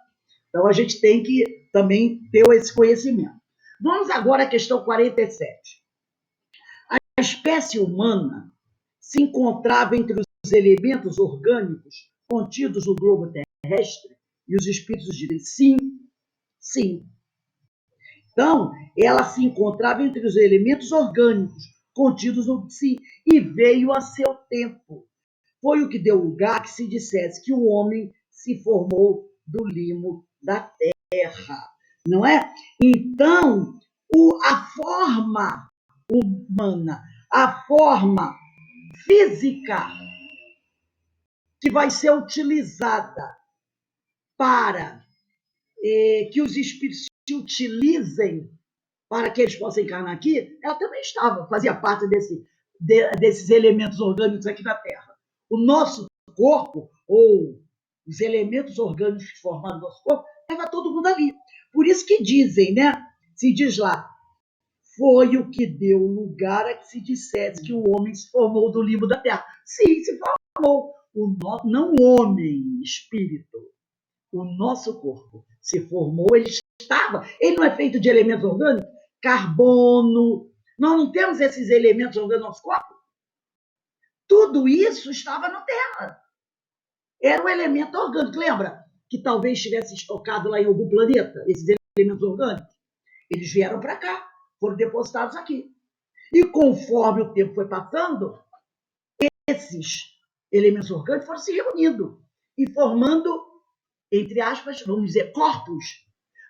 Então a gente tem que também ter esse conhecimento. Vamos agora à questão 47. A espécie humana se encontrava entre os elementos orgânicos contidos no globo terrestre? E os espíritos dizem sim, sim. Então, ela se encontrava entre os elementos orgânicos contidos no sim e veio a seu tempo. Foi o que deu lugar a que se dissesse que o homem se formou do limo da terra, não é? Então, a forma humana, a forma física que vai ser utilizada para que os espíritos se utilizem para que eles possam encarnar aqui, ela também fazia parte desses elementos orgânicos aqui da Terra. O nosso corpo, ou os elementos orgânicos que formaram o nosso corpo, estava todo mundo ali. Por isso que dizem, né? Se diz lá, foi o que deu lugar a que se dissesse que o homem se formou do limo da terra. Sim, se formou. Não o homem, espírito. O nosso corpo se formou, ele estava. Ele não é feito de elementos orgânicos? Carbono. Nós não temos esses elementos orgânicos no nosso corpo? Tudo isso estava na Terra. Era um elemento orgânico. Lembra que talvez estivesse estocado lá em algum planeta, esses elementos orgânicos? Eles vieram para cá, foram depositados aqui. E conforme o tempo foi passando, esses elementos orgânicos foram se reunindo e formando, entre aspas, vamos dizer, corpos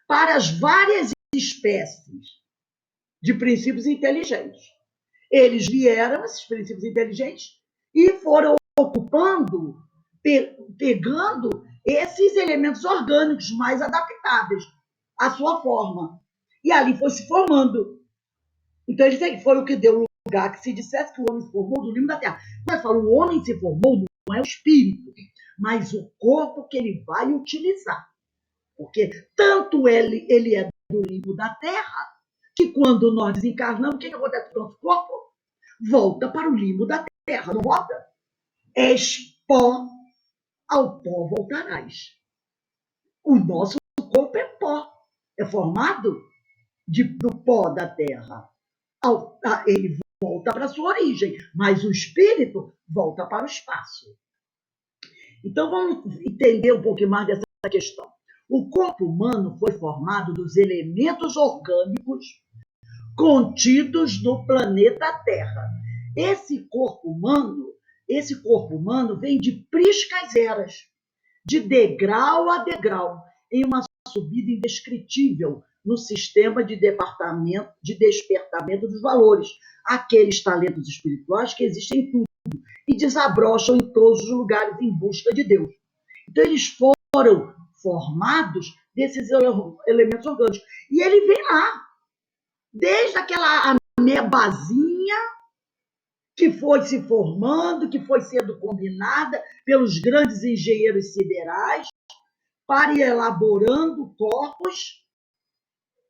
para as várias espécies de princípios inteligentes. Eles vieram, esses princípios inteligentes, e foram ocupando, pegando esses elementos orgânicos mais adaptáveis à sua forma. E ali foi se formando. Então, eles dizem que foi o que deu lugar que se dissesse que o homem se formou do limo da terra. Nós falamos, o homem se formou, não é o espírito, mas o corpo que ele vai utilizar. Porque tanto ele é do limo da terra, que quando nós desencarnamos, o que acontece com o nosso corpo? Volta para o limo da terra, não volta? És pó, ao pó voltarás. O nosso corpo é pó, é formado do pó da terra. Ele volta para a sua origem, mas o espírito volta para o espaço. Então vamos entender um pouquinho mais dessa questão. O corpo humano foi formado dos elementos orgânicos contidos no planeta Terra. Esse corpo humano vem de priscas eras, de degrau a degrau, em uma subida indescritível no sistema de despertamento dos valores, aqueles talentos espirituais que existem em tudo e desabrocham em todos os lugares em busca de Deus. Então, eles foram formados desses elementos orgânicos. E ele vem lá, desde aquela amebazinha que foi se formando, que foi sendo combinada pelos grandes engenheiros siderais para ir elaborando corpos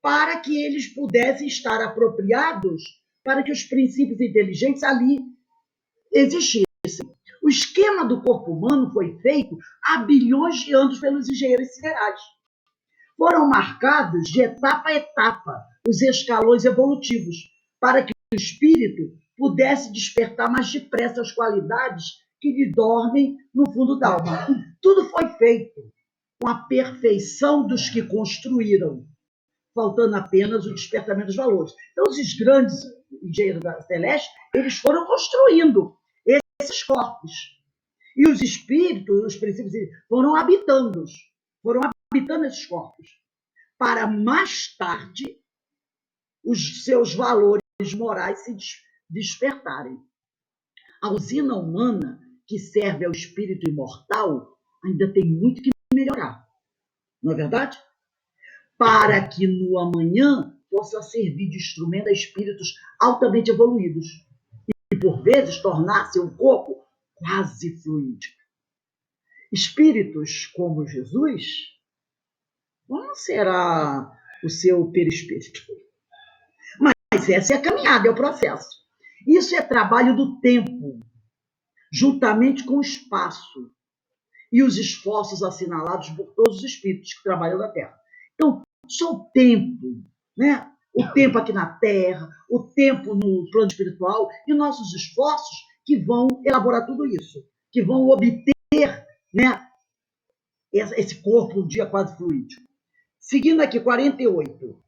para que eles pudessem estar apropriados para que os princípios inteligentes ali existissem. O esquema do corpo humano foi feito há bilhões de anos pelos engenheiros siderais. Foram marcados de etapa a etapa os escalões evolutivos para que o espírito pudesse despertar mais depressa as qualidades que lhe dormem no fundo da alma. Tudo foi feito com a perfeição dos que construíram, faltando apenas o despertamento dos valores. Então, os grandes engenheiros da Celeste, eles foram construindo esses corpos. E os espíritos, os princípios, foram habitando esses corpos, para mais tarde os seus valores morais se despertarem. A usina humana, que serve ao espírito imortal, ainda tem muito que melhorar. Não é verdade? Para que no amanhã possa servir de instrumento a espíritos altamente evoluídos e, por vezes, tornar-se um corpo quase fluídico. Espíritos como Jesus, como será o seu perispírito? Mas essa é a caminhada, é o processo. Isso é trabalho do tempo, juntamente com o espaço e os esforços assinalados por todos os espíritos que trabalham na Terra. Então, só o tempo, né? O tempo aqui na Terra, o tempo no plano espiritual e nossos esforços que vão elaborar tudo isso, que vão obter, né, esse corpo um dia quase fluídico. Seguindo aqui, 48.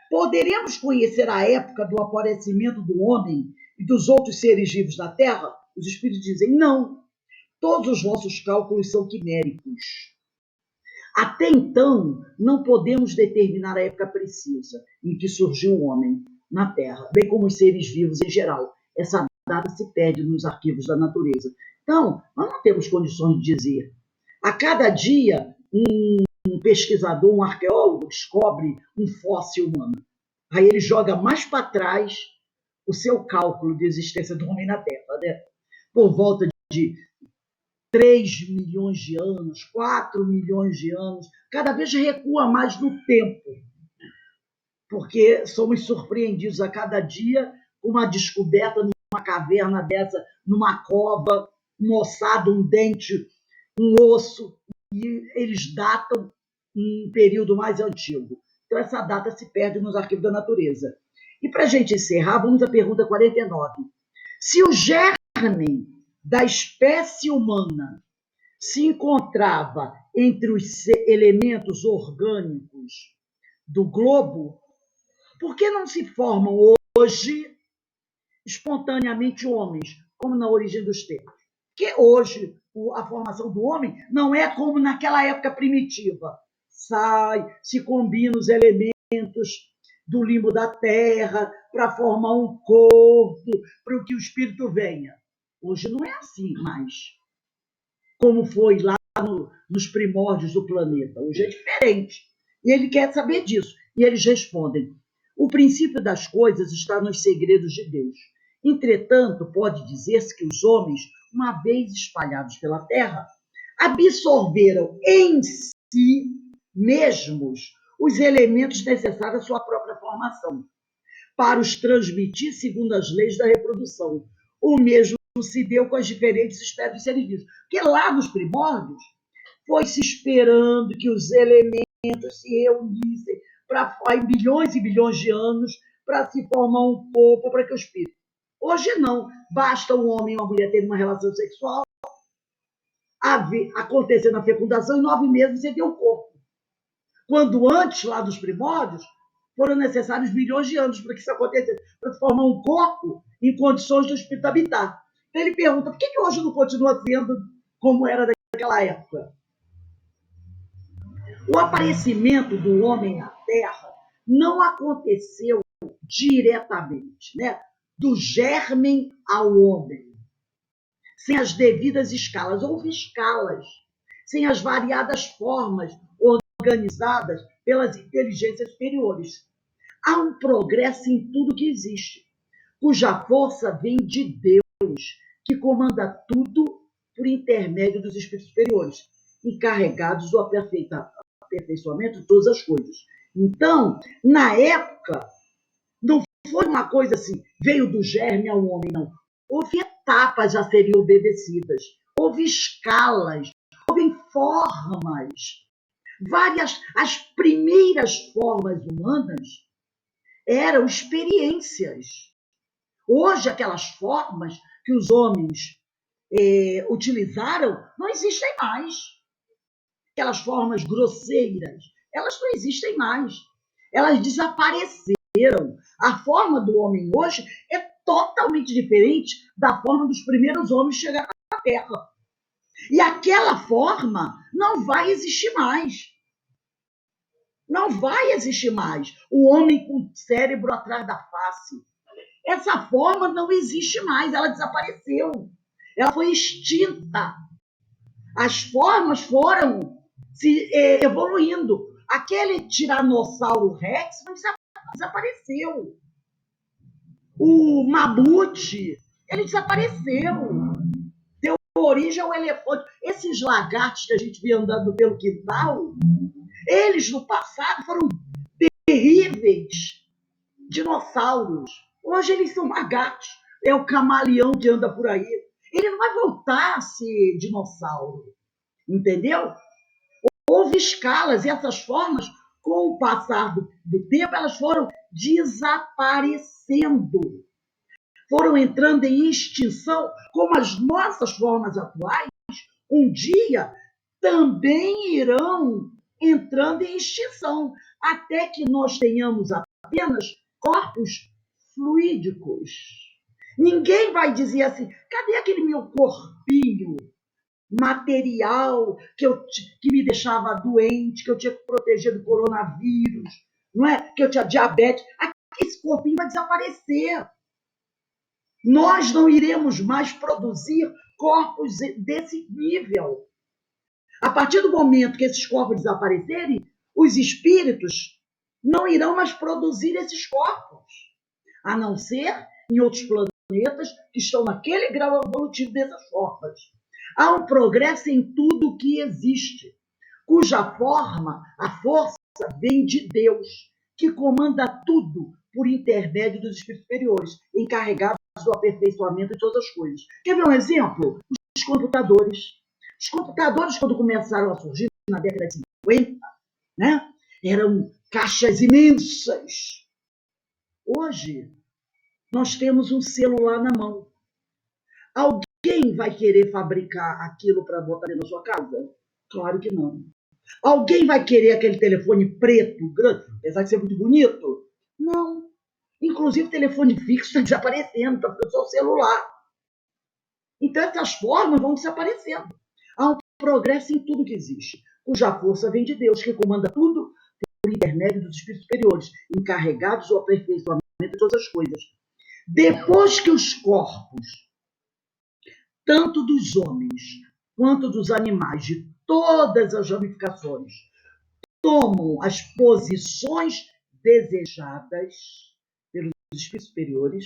Poderemos conhecer a época do aparecimento do homem e dos outros seres vivos na Terra? Os espíritos dizem, não. Todos os vossos cálculos são quiméricos. Até então, não podemos determinar a época precisa em que surgiu o homem na Terra, bem como os seres vivos em geral. Essa data se perde nos arquivos da natureza. Então, nós não temos condições de dizer. A cada dia, um pesquisador, um arqueólogo, descobre um fóssil humano. Aí ele joga mais para trás o seu cálculo de existência do homem na Terra, né? Por volta de 3 milhões de anos, 4 milhões de anos, cada vez recua mais no tempo, porque somos surpreendidos a cada dia com uma descoberta numa caverna dessa, numa cova, um ossado, um dente, um osso, e eles datam um período mais antigo. Então, essa data se perde nos arquivos da natureza. E para a gente encerrar, vamos à pergunta 49. Se o germe da espécie humana se encontrava entre os elementos orgânicos do globo, por que não se formam hoje espontaneamente homens, como na origem dos tempos? Porque hoje a formação do homem não é como naquela época primitiva. Se combina os elementos do limbo da terra para formar um corpo, para que o espírito venha. Hoje não é assim mais, como foi lá nos primórdios do planeta. Hoje é diferente. E ele quer saber disso. E eles respondem, o princípio das coisas está nos segredos de Deus. Entretanto, pode dizer-se que os homens, uma vez espalhados pela terra, absorveram em si mesmos os elementos necessários à sua própria formação, para os transmitir segundo as leis da reprodução. O mesmo se deu com as diferentes espécies de seres vivos. Porque lá nos primórdios, foi se esperando que os elementos se reunissem em bilhões e bilhões de anos para se formar um corpo, para que o espírito. Hoje não. Basta um homem e uma mulher terem uma relação sexual, acontecendo a fecundação, em 9 meses você tem um corpo. Quando antes, lá dos primórdios, foram necessários bilhões de anos para que isso acontecesse, para se formar um corpo em condições do espírito habitar. Então ele pergunta, por que hoje não continua sendo como era naquela época? O aparecimento do homem na Terra não aconteceu diretamente, né? Do germen ao homem, sem as devidas escalas. Houve escalas, sem as variadas formas organizadas pelas inteligências superiores. Há um progresso em tudo que existe, cuja força vem de Deus. Deus, que comanda tudo por intermédio dos espíritos superiores, encarregados do aperfeiçoamento de todas as coisas. Então, na época, não foi uma coisa assim, veio do germe ao homem, não. Houve etapas a serem obedecidas, houve escalas, houve formas. As primeiras formas humanas eram experiências. Hoje, aquelas formas que os homens utilizaram não existem mais. Aquelas formas grosseiras, elas não existem mais. Elas desapareceram. A forma do homem hoje é totalmente diferente da forma dos primeiros homens chegarem na Terra. E aquela forma não vai existir mais. Não vai existir mais. O homem com o cérebro atrás da face. Essa forma não existe mais, ela desapareceu. Ela foi extinta. As formas foram se evoluindo. Aquele Tiranossauro Rex desapareceu. O mamute, ele desapareceu. Deu origem ao elefante. Esses lagartos que a gente vê andando pelo quintal, eles no passado foram terríveis dinossauros. Hoje eles são lagartos. É o camaleão que anda por aí. Ele não vai voltar a ser dinossauro. Entendeu? Houve escalas e essas formas, com o passar do tempo, elas foram desaparecendo. Foram entrando em extinção, como as nossas formas atuais, um dia também irão entrando em extinção, até que nós tenhamos apenas corpos fluídicos. Ninguém vai dizer assim, cadê aquele meu corpinho material que me deixava doente, que eu tinha que proteger do coronavírus, não é? Que eu tinha diabetes. Esse corpinho vai desaparecer. Nós não iremos mais produzir corpos desse nível. A partir do momento que esses corpos desaparecerem, os espíritos não irão mais produzir esses corpos, a não ser em outros planetas que estão naquele grau evolutivo dessas formas. Há um progresso em tudo que existe, cuja forma, a força, vem de Deus, que comanda tudo por intermédio dos espíritos superiores, encarregados do aperfeiçoamento de todas as coisas. Quer ver um exemplo? Os computadores. Os computadores, quando começaram a surgir na década de 50, né, eram caixas imensas. Hoje, nós temos um celular na mão. Alguém vai querer fabricar aquilo para botar dentro da sua casa? Claro que não. Alguém vai querer aquele telefone preto, grande, apesar de ser muito bonito? Não. Inclusive, o telefone fixo está desaparecendo, está ficando só o celular. Então, essas formas vão desaparecendo. Há um progresso em tudo que existe, cuja força vem de Deus, que comanda tudo por intermédio dos espíritos superiores, encarregados do aperfeiçoamento de todas as coisas. Depois que os corpos, tanto dos homens quanto dos animais, de todas as ramificações, tomam as posições desejadas pelos espíritos superiores,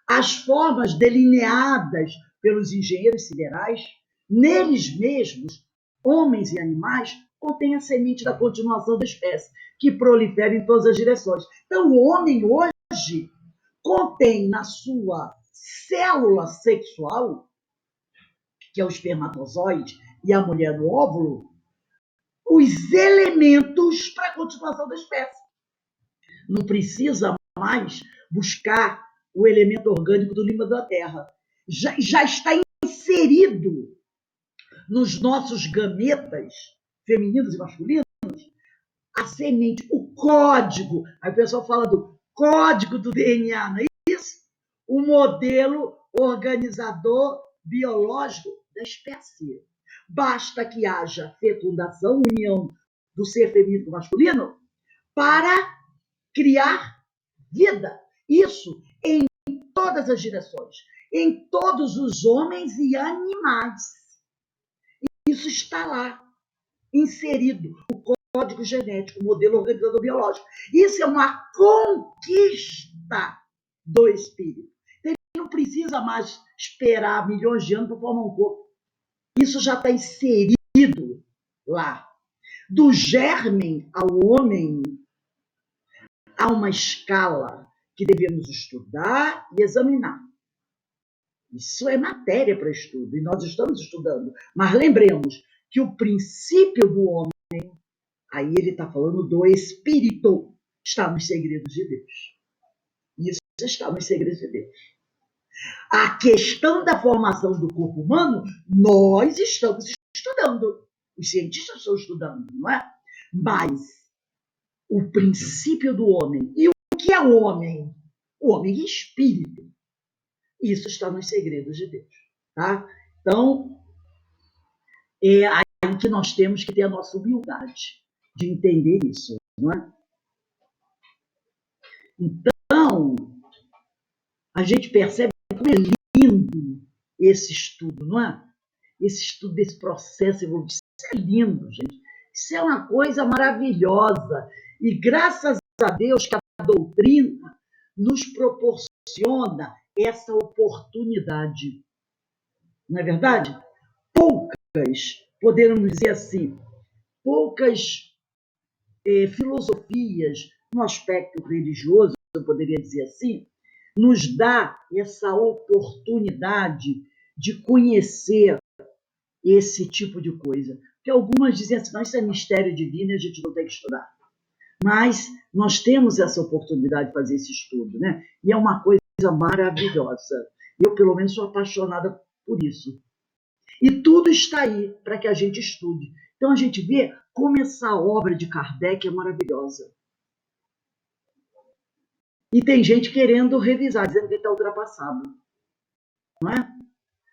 as formas delineadas pelos engenheiros siderais, neles mesmos, homens e animais, contêm a semente da continuação da espécie, que prolifera em todas as direções. Então, o homem hoje contém na sua célula sexual, que é o espermatozoide, e a mulher no óvulo, os elementos para a continuação da espécie. Não precisa mais buscar o elemento orgânico do lima da terra. Já está inserido nos nossos gametas, femininos e masculinos, a semente, o código. Aí o pessoal fala do código do DNA, não é isso? O modelo organizador biológico da espécie. Basta que haja fecundação, união do ser feminino com o masculino, para criar vida. Isso em todas as direções, em todos os homens e animais. Isso está lá, inserido, o código genético, o modelo organizador biológico. Isso é uma conquista do espírito. Ele não não precisa mais esperar milhões de anos para formar um corpo. Isso já está inserido lá. Do germe ao homem, há uma escala que devemos estudar e examinar. Isso é matéria para estudo, e nós estamos estudando. Mas lembremos que o princípio do homem, aí ele está falando do espírito, está nos segredos de Deus. Isso está nos segredos de Deus. A questão da formação do corpo humano, nós estamos estudando. Os cientistas estão estudando, não é? Mas o princípio do homem. E o que é o homem? O homem é espírito. Isso está nos segredos de Deus. Tá? Então, é aí que nós temos que ter a nossa humildade de entender isso. Não é? Então, a gente percebe como é lindo esse estudo, não é? Esse estudo desse processo evolutivo. Isso é lindo, gente. Isso é uma coisa maravilhosa. E graças a Deus que a doutrina nos proporciona essa oportunidade. Não é verdade? Poucas, poderíamos dizer assim, poucas filosofias no aspecto religioso, eu poderia dizer assim, nos dá essa oportunidade de conhecer esse tipo de coisa. Porque algumas dizem assim, não, isso é mistério divino e a gente não tem que estudar. Mas nós temos essa oportunidade de fazer esse estudo, né? E é uma coisa maravilhosa. Eu, pelo menos, sou apaixonada por isso. E tudo está aí para que a gente estude. Então, a gente vê como essa obra de Kardec é maravilhosa. E tem gente querendo revisar, dizendo que está ultrapassado. Não é?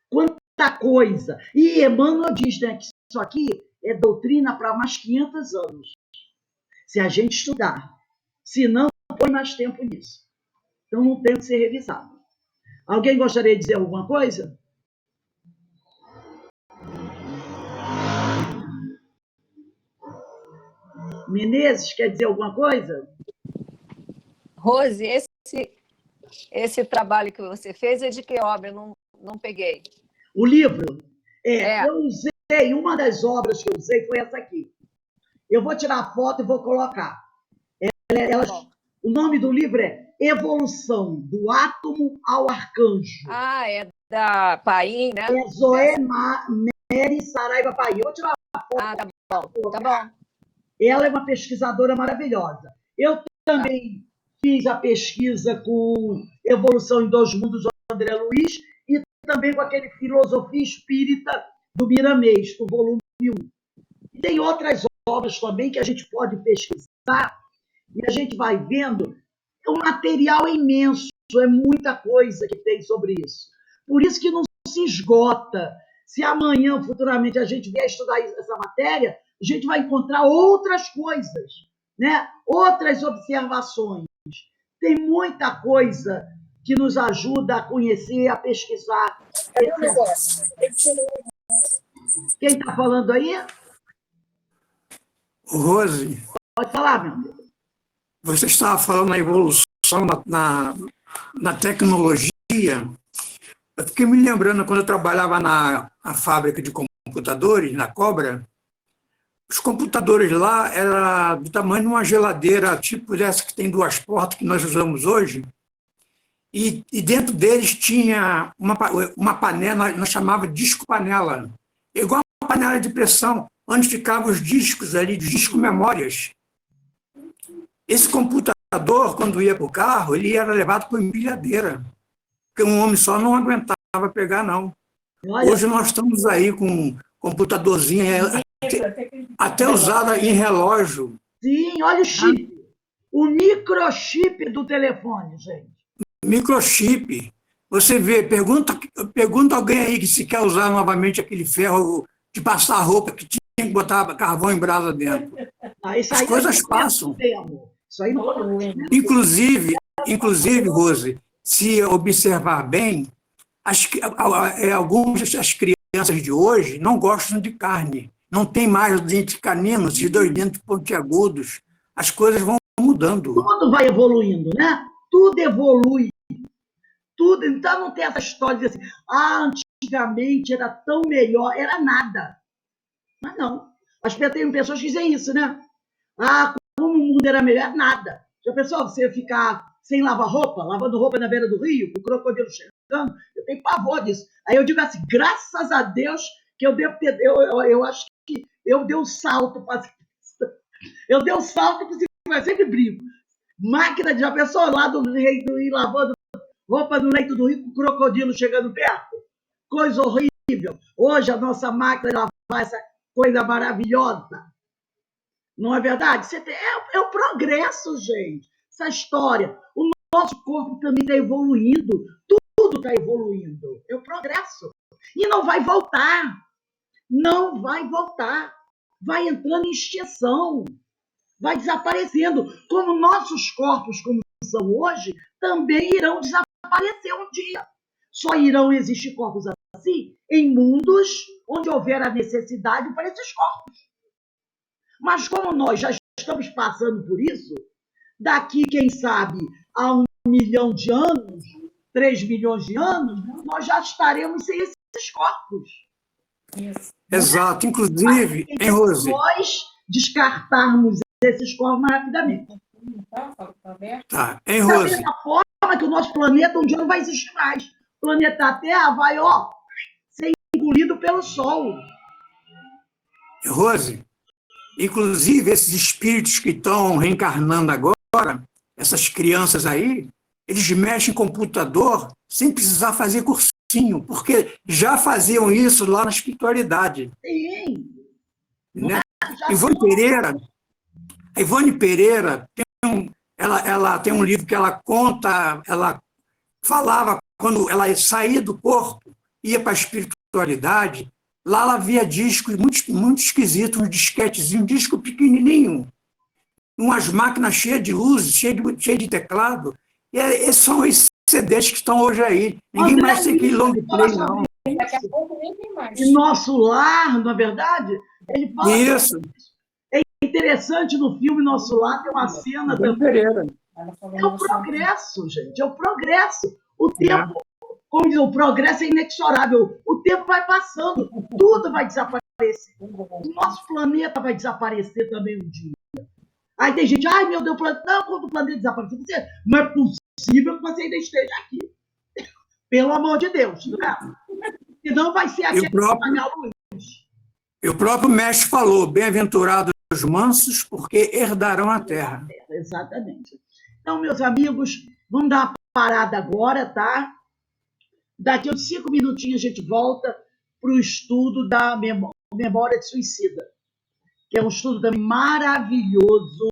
Quanta coisa! E Emmanuel diz, né, que isso aqui é doutrina para mais 500 anos. Se a gente estudar. Se não, põe mais tempo nisso. Então, não tem que ser revisado. Alguém gostaria de dizer alguma coisa? Menezes, quer dizer alguma coisa? Rose, esse trabalho que você fez é de que obra? Eu não peguei. O livro? Eu usei, uma das obras que eu usei foi essa aqui. Eu vou tirar a foto e vou colocar. O nome do livro é Evolução, do Átomo ao Arcanjo. Ah, é da Paim, né? É Zoé Mary Saraiva Paim. Eu vou tirar a foto. Ah, tá bom, tá bom. Ela é uma pesquisadora maravilhosa. Eu também fiz a pesquisa com Evolução em Dois Mundos, do André Luiz, e também com aquele Filosofia Espírita do Miramês, do volume 1. E tem outras obras também que a gente pode pesquisar e a gente vai vendo. O material é imenso, é muita coisa que tem sobre isso. Por isso que não se esgota. Se amanhã, futuramente, a gente vier estudar essa matéria, a gente vai encontrar outras coisas, né? Outras observações. Tem muita coisa que nos ajuda a conhecer, a pesquisar. Quem está falando aí? Rose. Pode falar, meu amigo. Você estava falando na evolução na tecnologia. Eu fiquei me lembrando quando eu trabalhava na fábrica de computadores, na Cobra. Os computadores lá eram do tamanho de uma geladeira, tipo dessa que tem duas portas que nós usamos hoje. E dentro deles tinha uma panela, nós chamávamos de disco-panela, igual uma panela de pressão, onde ficavam os discos ali, os discos-memórias. Esse computador, quando ia para o carro, ele era levado por empilhadeira, porque um homem só não aguentava pegar, não. Hoje nós estamos aí com um computadorzinho, até usado em relógio. Sim, olha o chip. O microchip do telefone, gente. Microchip. Você vê, pergunta alguém aí que se quer usar novamente aquele ferro de passar roupa, que tinha que botar carvão em brasa dentro. As coisas passam. Isso aí não... Inclusive, Rose, se observar bem, algumas crianças de hoje não gostam de carne. Não tem mais os dentes caninos e dois dentes pontiagudos. As coisas vão mudando. Tudo vai evoluindo, né? Tudo evolui. tudo. Então não tem essa história de assim, antigamente era tão melhor, era nada. Mas não. Tem pessoas que dizem isso, né? Como o mundo era melhor, nada. Já pensou você ficar sem lavar roupa, lavando roupa na beira do rio, com o crocodilo chegando? Eu tenho pavor disso. Aí eu digo assim, graças a Deus que eu devo ter, eu acho que eu dei um salto para eu dei um salto por cima, eu sempre brinco. Máquina de, já pensou lá do rio ir lavando roupa no leito do rio com o crocodilo chegando perto? Coisa horrível. Hoje a nossa máquina de lavar essa coisa maravilhosa. Não é verdade? É o progresso, gente. Essa história. O nosso corpo também está evoluindo. Tudo está evoluindo. É o progresso. E não vai voltar. Não vai voltar. Vai entrando em extinção. Vai desaparecendo. Como nossos corpos, como são hoje, também irão desaparecer um dia. Só irão existir corpos assim em mundos onde houver a necessidade para esses corpos. Mas como nós já estamos passando por isso, daqui, quem sabe, a 1 milhão de anos, 3 milhões de anos, nós já estaremos sem esses corpos. Exato. Inclusive, hein, Rose? Nós descartarmos esses corpos mais rapidamente. Tá. Hein, Rose? Da mesma forma que o nosso planeta um dia não vai existir mais. O planeta Terra vai, ser engolido pelo Sol. Rose, inclusive esses espíritos que estão reencarnando agora, essas crianças aí, eles mexem em computador sem precisar fazer cursinho, porque já faziam isso lá na espiritualidade. Sim. Né? Ivone Pereira ela tem um livro que ela conta, ela falava quando ela saía do corpo, ia para a espiritualidade, lá ela via discos muito esquisitos, um disquetezinho, um disco pequenininho, umas máquinas cheias de luzes, cheias de teclado, e esses são esses CDs que estão hoje aí. Ninguém mais tem aquele long play, não. Daqui a pouco nem tem mais. E Nosso Lar, na verdade, ele fala... Isso. É interessante no filme Nosso Lar, tem uma cena também. Pereira. É o progresso, gente, é o progresso. O tempo, como diz, o progresso é inexorável. O tempo vai passando, tudo vai desaparecer. O nosso planeta vai desaparecer também um dia. Aí tem gente, ai meu Deus, não, quando o planeta desaparecer, não é possível que você ainda esteja aqui. Pelo amor de Deus, não é? Senão vai ser aquele que vai apagar a luz. E o próprio mestre falou, bem-aventurados os mansos, porque herdarão a terra. Exatamente. Então, meus amigos, vamos dar uma parada agora, tá? Daqui a uns 5 minutinhos a gente volta para o estudo da memória de suicida, que é um estudo também maravilhoso,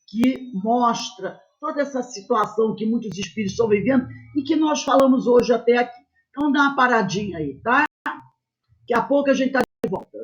que mostra toda essa situação que muitos espíritos estão vivendo e que nós falamos hoje até aqui. Então, dá uma paradinha aí, tá? Daqui a pouco a gente está de volta.